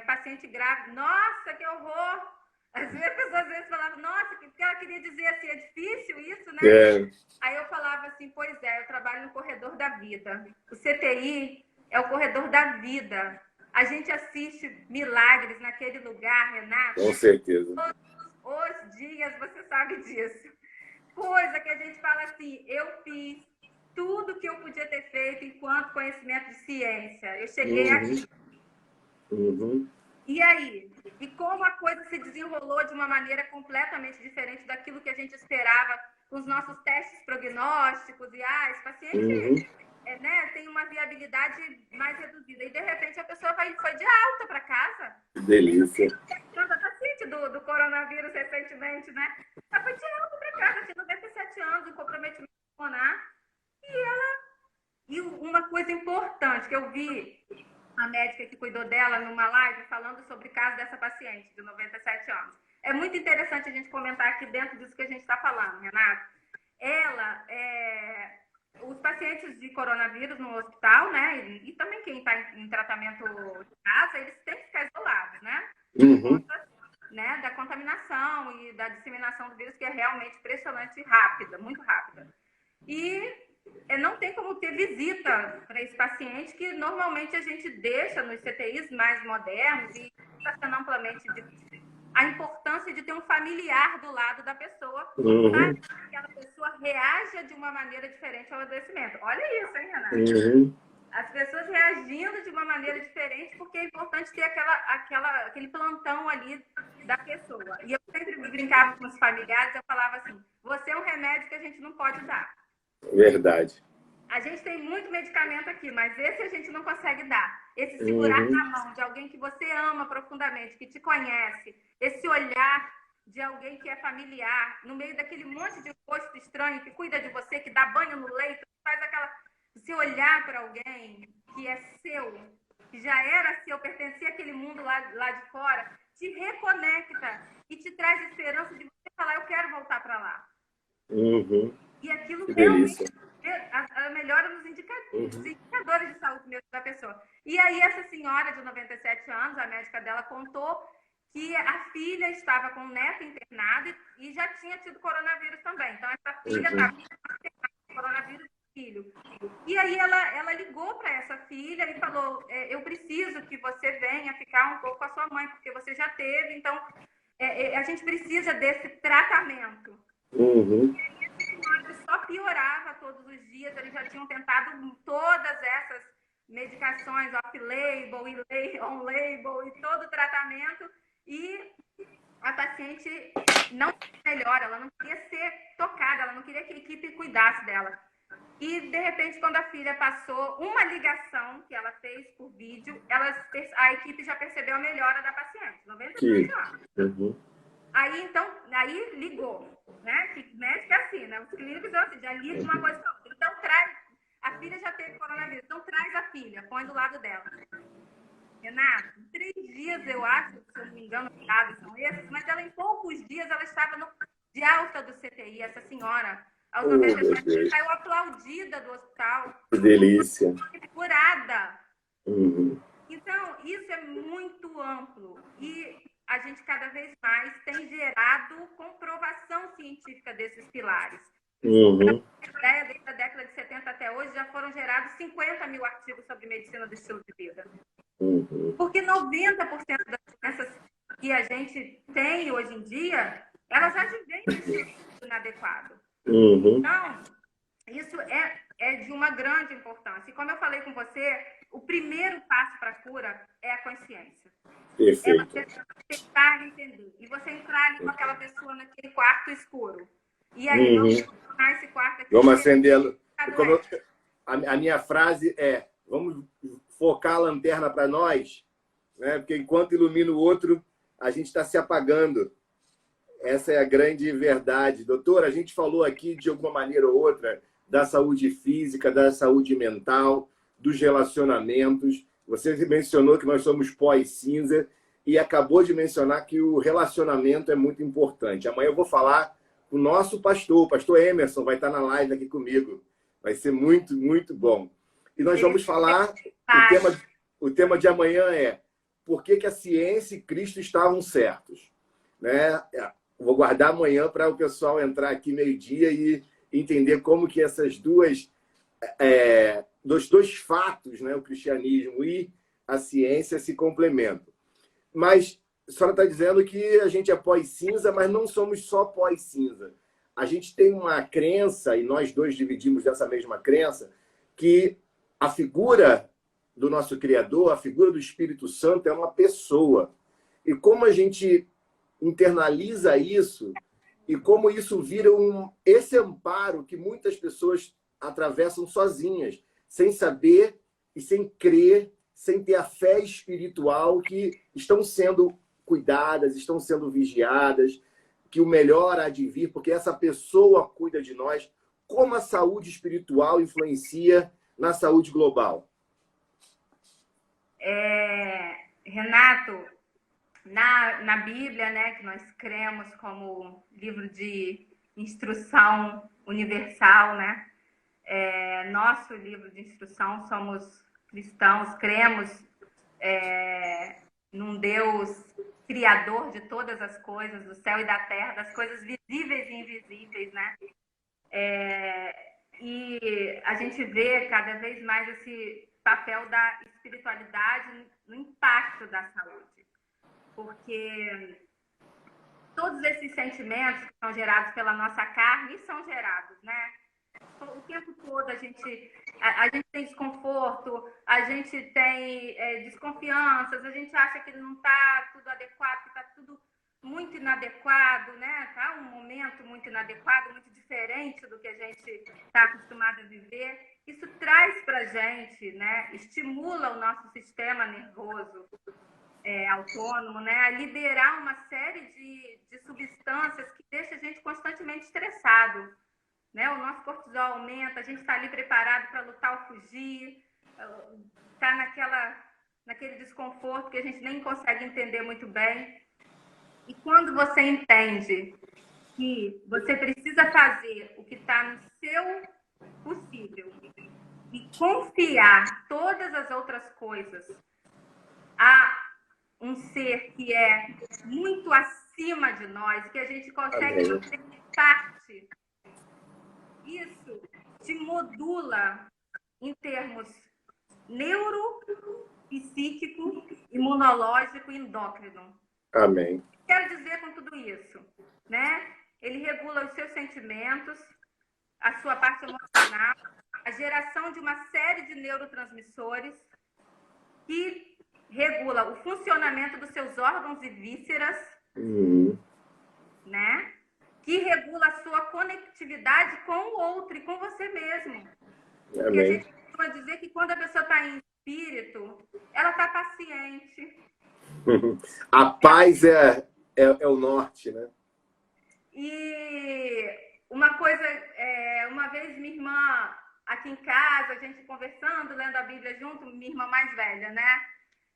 Paciente grávida, nossa, que horror! Às vezes a pessoa às vezes falava, nossa, que ela queria dizer assim, é difícil isso, né? Aí eu falava assim, pois eu trabalho no corredor da vida. O CTI é o corredor da vida. A gente assiste milagres naquele lugar, Renato. Com certeza. Todos os dias, você sabe disso. Coisa que a gente fala assim, eu fiz tudo que eu podia ter feito enquanto conhecimento de ciência. Eu cheguei aqui. E aí? E como a coisa se desenrolou de uma maneira completamente diferente daquilo que a gente esperava com os nossos testes prognósticos, e esse paciente tem uma viabilidade mais reduzida. E de repente a pessoa foi de alta para casa. Que delícia. Tanta paciente do coronavírus recentemente, né? Ela foi de alta para casa, tinha 97 anos, um comprometimento pulmonar. E uma coisa importante que eu vi a médica que cuidou dela numa live falando sobre o caso dessa paciente de 97 anos. É muito interessante a gente comentar aqui dentro disso que a gente está falando, Renato. Os pacientes de coronavírus no hospital, né, e também quem está em tratamento de casa, eles têm que ficar isolados, né? Por conta, né, da contaminação e da disseminação do vírus, que é realmente impressionante e rápida, muito rápida. E não tem como ter visita para esse paciente, que normalmente a gente deixa nos CTIs mais modernos, e está amplamente a importância de ter um familiar do lado da pessoa, para que aquela pessoa reaja de uma maneira diferente ao adoecimento. Olha isso, hein, Renato? As pessoas reagindo de uma maneira diferente, porque é importante ter aquele plantão ali da pessoa. E eu sempre brincava com os familiares, eu falava assim, você é um remédio que a gente não pode dar. Verdade. A gente tem muito medicamento aqui, mas esse a gente não consegue dar. Esse segurar na mão de alguém que você ama profundamente, que te conhece, esse olhar de alguém que é familiar, no meio daquele monte de rosto estranho que cuida de você, que dá banho no leito, que faz se olhar para alguém que é seu, que já era seu, pertencia àquele mundo lá de fora, te reconecta e te traz esperança de você falar, eu quero voltar para lá. E aquilo realmente a melhora nos indicadores de saúde mesmo da pessoa. E aí essa senhora de 97 anos, a médica dela contou que a filha estava com o neto internado e já tinha tido coronavírus também. Então essa filha estava com coronavírus do filho. E aí ela ligou para essa filha e falou, eu preciso que você venha ficar um pouco com a sua mãe, porque você já teve, então a gente precisa desse tratamento. Só piorava todos os dias, eles já tinham tentado todas essas medicações off-label, on-label e todo o tratamento, e a paciente não melhora, ela não queria ser tocada, ela não queria que a equipe cuidasse dela. E, de repente, quando a filha passou uma ligação que ela fez por vídeo, a equipe já percebeu a melhora da paciente, 97 anos. Aí ligou, né? Que médico é assim, né? Os clínicos já ligam uma coisa com a outra. Então, a filha já teve coronavírus, então traz a filha, põe do lado dela. Renato, 3 dias, eu acho, se eu não me engano, os dados são esses, mas ela, em poucos dias, ela estava de alta do CTI, essa senhora, aos Oh, 97 meu Deus. saiu aplaudida do hospital, Que delícia. curada. Uhum. Então, isso é muito amplo e a gente cada vez mais tem gerado comprovação científica desses pilares. Uhum. Desde a década de 70 até hoje, já foram gerados 50 mil artigos sobre medicina do estilo de vida. Uhum. Porque 90% das doenças que a gente tem hoje em dia, elas já vêm desse estudo inadequado. Uhum. Então, isso é de uma grande importância. E como eu falei com você, o primeiro passo para a cura é a consciência. Perfeito. É você tentar entender. E você entrar ali com aquela pessoa naquele quarto escuro. E aí, vamos tornar esse quarto aqui. Vamos acendê-lo. A minha frase é: vamos focar a lanterna para nós, né? Porque enquanto ilumina o outro, a gente está se apagando. Essa é a grande verdade. Doutor, a gente falou aqui, de alguma maneira ou outra, da saúde física, da saúde mental, dos relacionamentos. Você mencionou que nós somos pós-cinza e acabou de mencionar que o relacionamento é muito importante. Amanhã eu vou falar com o nosso pastor, o pastor Emerson, vai estar na live aqui comigo. Vai ser muito, muito bom. E nós vamos falar, o tema de amanhã é por que a ciência e Cristo estavam certos, né? Vou guardar amanhã para o pessoal entrar aqui meio-dia e entender como que essas dois fatos, né, o cristianismo e a ciência, se complementam. Mas a senhora está dizendo que a gente é pós-cinza, mas não somos só pós-cinza. A gente tem uma crença, e nós dois dividimos dessa mesma crença, que a figura do nosso Criador, a figura do Espírito Santo, é uma pessoa. E como a gente internaliza isso e como isso vira esse amparo que muitas pessoas atravessam sozinhas, sem saber e sem crer, sem ter a fé espiritual que estão sendo cuidadas, estão sendo vigiadas, que o melhor há de vir, porque essa pessoa cuida de nós. Como a saúde espiritual influencia na saúde global? Renato, na Bíblia, né, que nós cremos como livro de instrução universal, né? Nosso livro de instrução, somos cristãos, cremos num Deus criador de todas as coisas, do céu e da terra, das coisas visíveis e invisíveis, né? E a gente vê cada vez mais esse papel da espiritualidade no impacto da saúde. Porque todos esses sentimentos que são gerados pela nossa carne são gerados, né? O tempo todo a gente tem desconforto, a gente tem desconfianças, a gente acha que não está tudo adequado, que está tudo muito inadequado, né? Tá um momento muito inadequado, muito diferente do que a gente está acostumado a viver. Isso traz para a gente, né? Estimula o nosso sistema nervoso autônomo, né? A liberar uma série de substâncias que deixa a gente constantemente estressado. Né? O nosso cortisol aumenta, a gente está ali preparado para lutar ou fugir, está naquele desconforto que a gente nem consegue entender muito bem. E quando você entende que você precisa fazer o que está no seu possível e confiar todas as outras coisas a um ser que é muito acima de nós, que a gente consegue fazer parte, isso te modula em termos neuro, psíquico, imunológico e endócrino. Amém. Quero dizer com tudo isso, né? Ele regula os seus sentimentos, a sua parte emocional, a geração de uma série de neurotransmissores que regula o funcionamento dos seus órgãos e vísceras, né? Que regula a sua conectividade com o outro e com você mesmo. Porque a gente costuma dizer que quando a pessoa está em espírito, ela está paciente. A paz é o norte, né? E uma coisa, uma vez minha irmã aqui em casa, a gente conversando, lendo a Bíblia junto, minha irmã mais velha, né?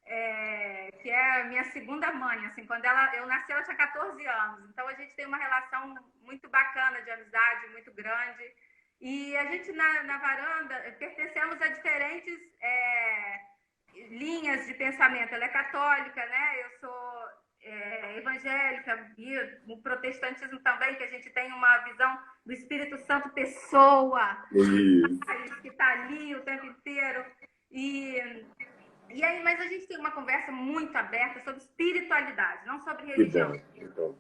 que é a minha segunda mãe. Assim, quando eu nasci, ela tinha 14 anos. Então, a gente tem uma relação muito bacana de amizade, muito grande. E a gente, na varanda, pertencemos a diferentes linhas de pensamento. Ela é católica, né? Eu sou evangélica, e o protestantismo também, que a gente tem uma visão do Espírito Santo pessoa, que está ali o tempo inteiro. E aí, mas a gente tem uma conversa muito aberta sobre espiritualidade, não sobre religião. Então.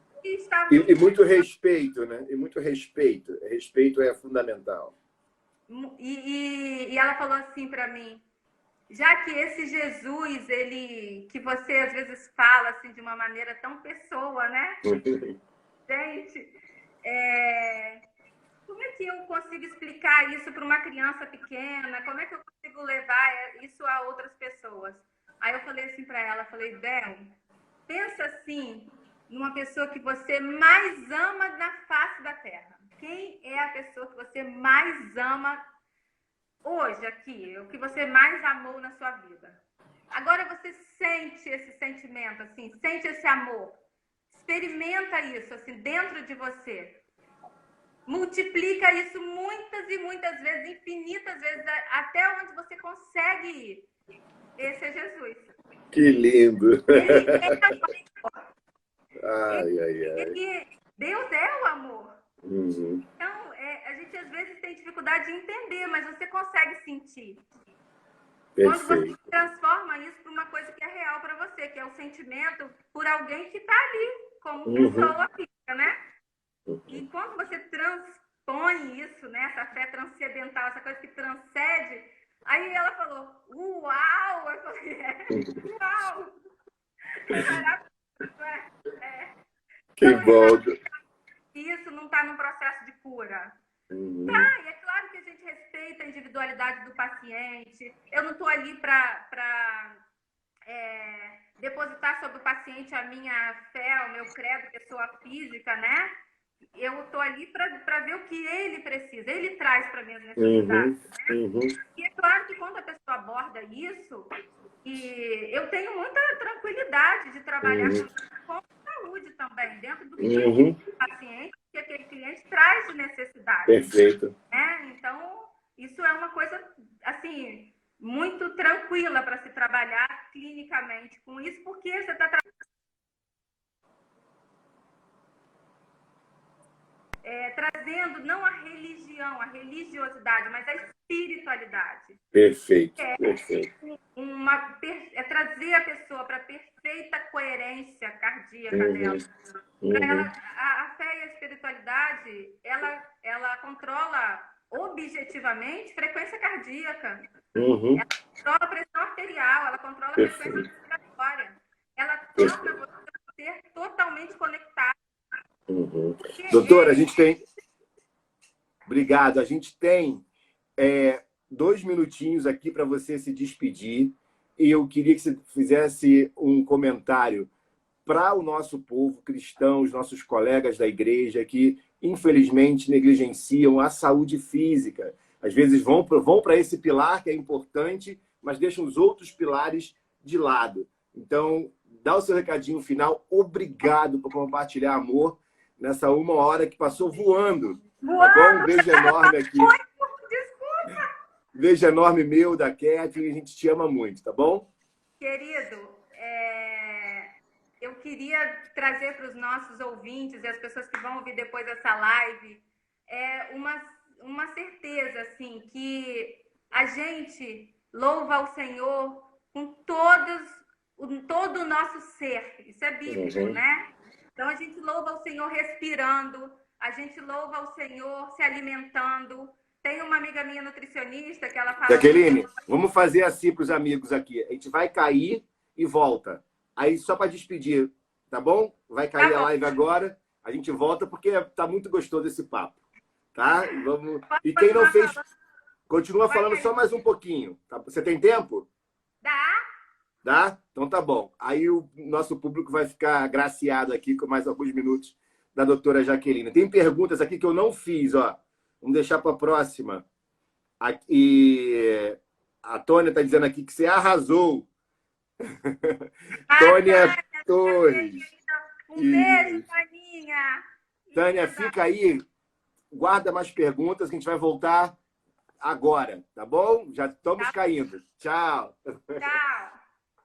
E muito respeito, né? E muito respeito. Respeito é fundamental. E ela falou assim para mim: já que esse Jesus, que você às vezes fala assim de uma maneira tão pessoa, né? Gente, como é que eu consigo explicar isso para uma criança pequena? Como é que eu consigo levar isso a outras pessoas? Aí eu falei assim para ela, Bel, pensa assim numa pessoa que você mais ama na face da Terra. Quem é a pessoa que você mais ama hoje aqui, o que você mais amou na sua vida? Agora você sente esse sentimento, assim, sente esse amor. Experimenta isso, assim, dentro de você. Multiplica isso muitas e muitas vezes, infinitas vezes, até onde você consegue ir. Esse é Jesus. Que lindo! Ele é amor. Ai. Deus é o amor. Uhum. Então, a gente às vezes tem dificuldade de entender, mas você consegue sentir. Perfeito. Quando você transforma isso para uma coisa que é real para você, que é o sentimento por alguém que está ali, como pessoa física, né? E quando você transpõe isso, né, essa fé transcendental, essa coisa que transcende, aí ela falou, uau! Eu falei, uau! É maravilhoso, Que bom! Isso não está num processo de cura. Uhum. Tá, e é claro que a gente respeita a individualidade do paciente. Eu não estou ali para depositar sobre o paciente a minha fé, o meu credo, pessoa física, né? Eu estou ali para ver o que ele precisa. Ele traz para minhas necessidades. Né? E é claro que quando a pessoa aborda isso, e eu tenho muita tranquilidade de trabalhar com saúde também, dentro do que o paciente, que aquele cliente traz de necessidade. Perfeito. Então, isso é uma coisa, assim, muito tranquila para se trabalhar clinicamente com isso, porque você está trazendo não a religião, a religiosidade, mas a espiritualidade. Perfeito, perfeito. Trazer a pessoa para a perfeita coerência cardíaca dela. Ela, a fé e a espiritualidade, ela controla objetivamente frequência cardíaca. Ela controla a pressão arterial, ela controla a frequência respiratória. Ela torna você ser totalmente conectado. Doutora, a gente tem... Obrigado. A gente tem 2 minutinhos aqui para você se despedir. E eu queria que você fizesse um comentário para o nosso povo cristão, os nossos colegas da igreja que, infelizmente, negligenciam a saúde física. Às vezes vão para esse pilar que é importante, mas deixam os outros pilares de lado. Então, dá o seu recadinho final. Obrigado por compartilhar amor nessa 1 hora que passou voando. Tá bom? Um beijo enorme aqui. Desculpa! Um beijo enorme meu, da Kathleen. A gente te ama muito, tá bom? Querido, eu queria trazer para os nossos ouvintes e as pessoas que vão ouvir depois dessa live uma certeza, assim, que a gente louva ao Senhor com todo o nosso ser. Isso é bíblico, né? Então, a gente louva ao Senhor respirando, a gente louva ao Senhor se alimentando. Tem uma amiga minha nutricionista que ela fala... Jaqueline, vamos fazer assim para os amigos aqui. A gente vai cair e volta. Aí, só para despedir, tá bom? Vai cair a live agora. A gente volta porque tá muito gostoso esse papo. Tá? Vamos... E quem não fez, continua falando só mais um pouquinho. Tá? Você tem tempo? Dá? Então tá bom. Aí o nosso público vai ficar agraciado aqui com mais alguns minutos da doutora Jaqueline. Tem perguntas aqui que eu não fiz, ó. Vamos deixar para a próxima. Aqui, a Tônia está dizendo aqui que você arrasou. Tânia Torres. Um beijo, Taninha. Tânia, fica aí. Guarda mais perguntas que a gente vai voltar agora, tá bom? Já estamos caindo. Tchau. Tchau.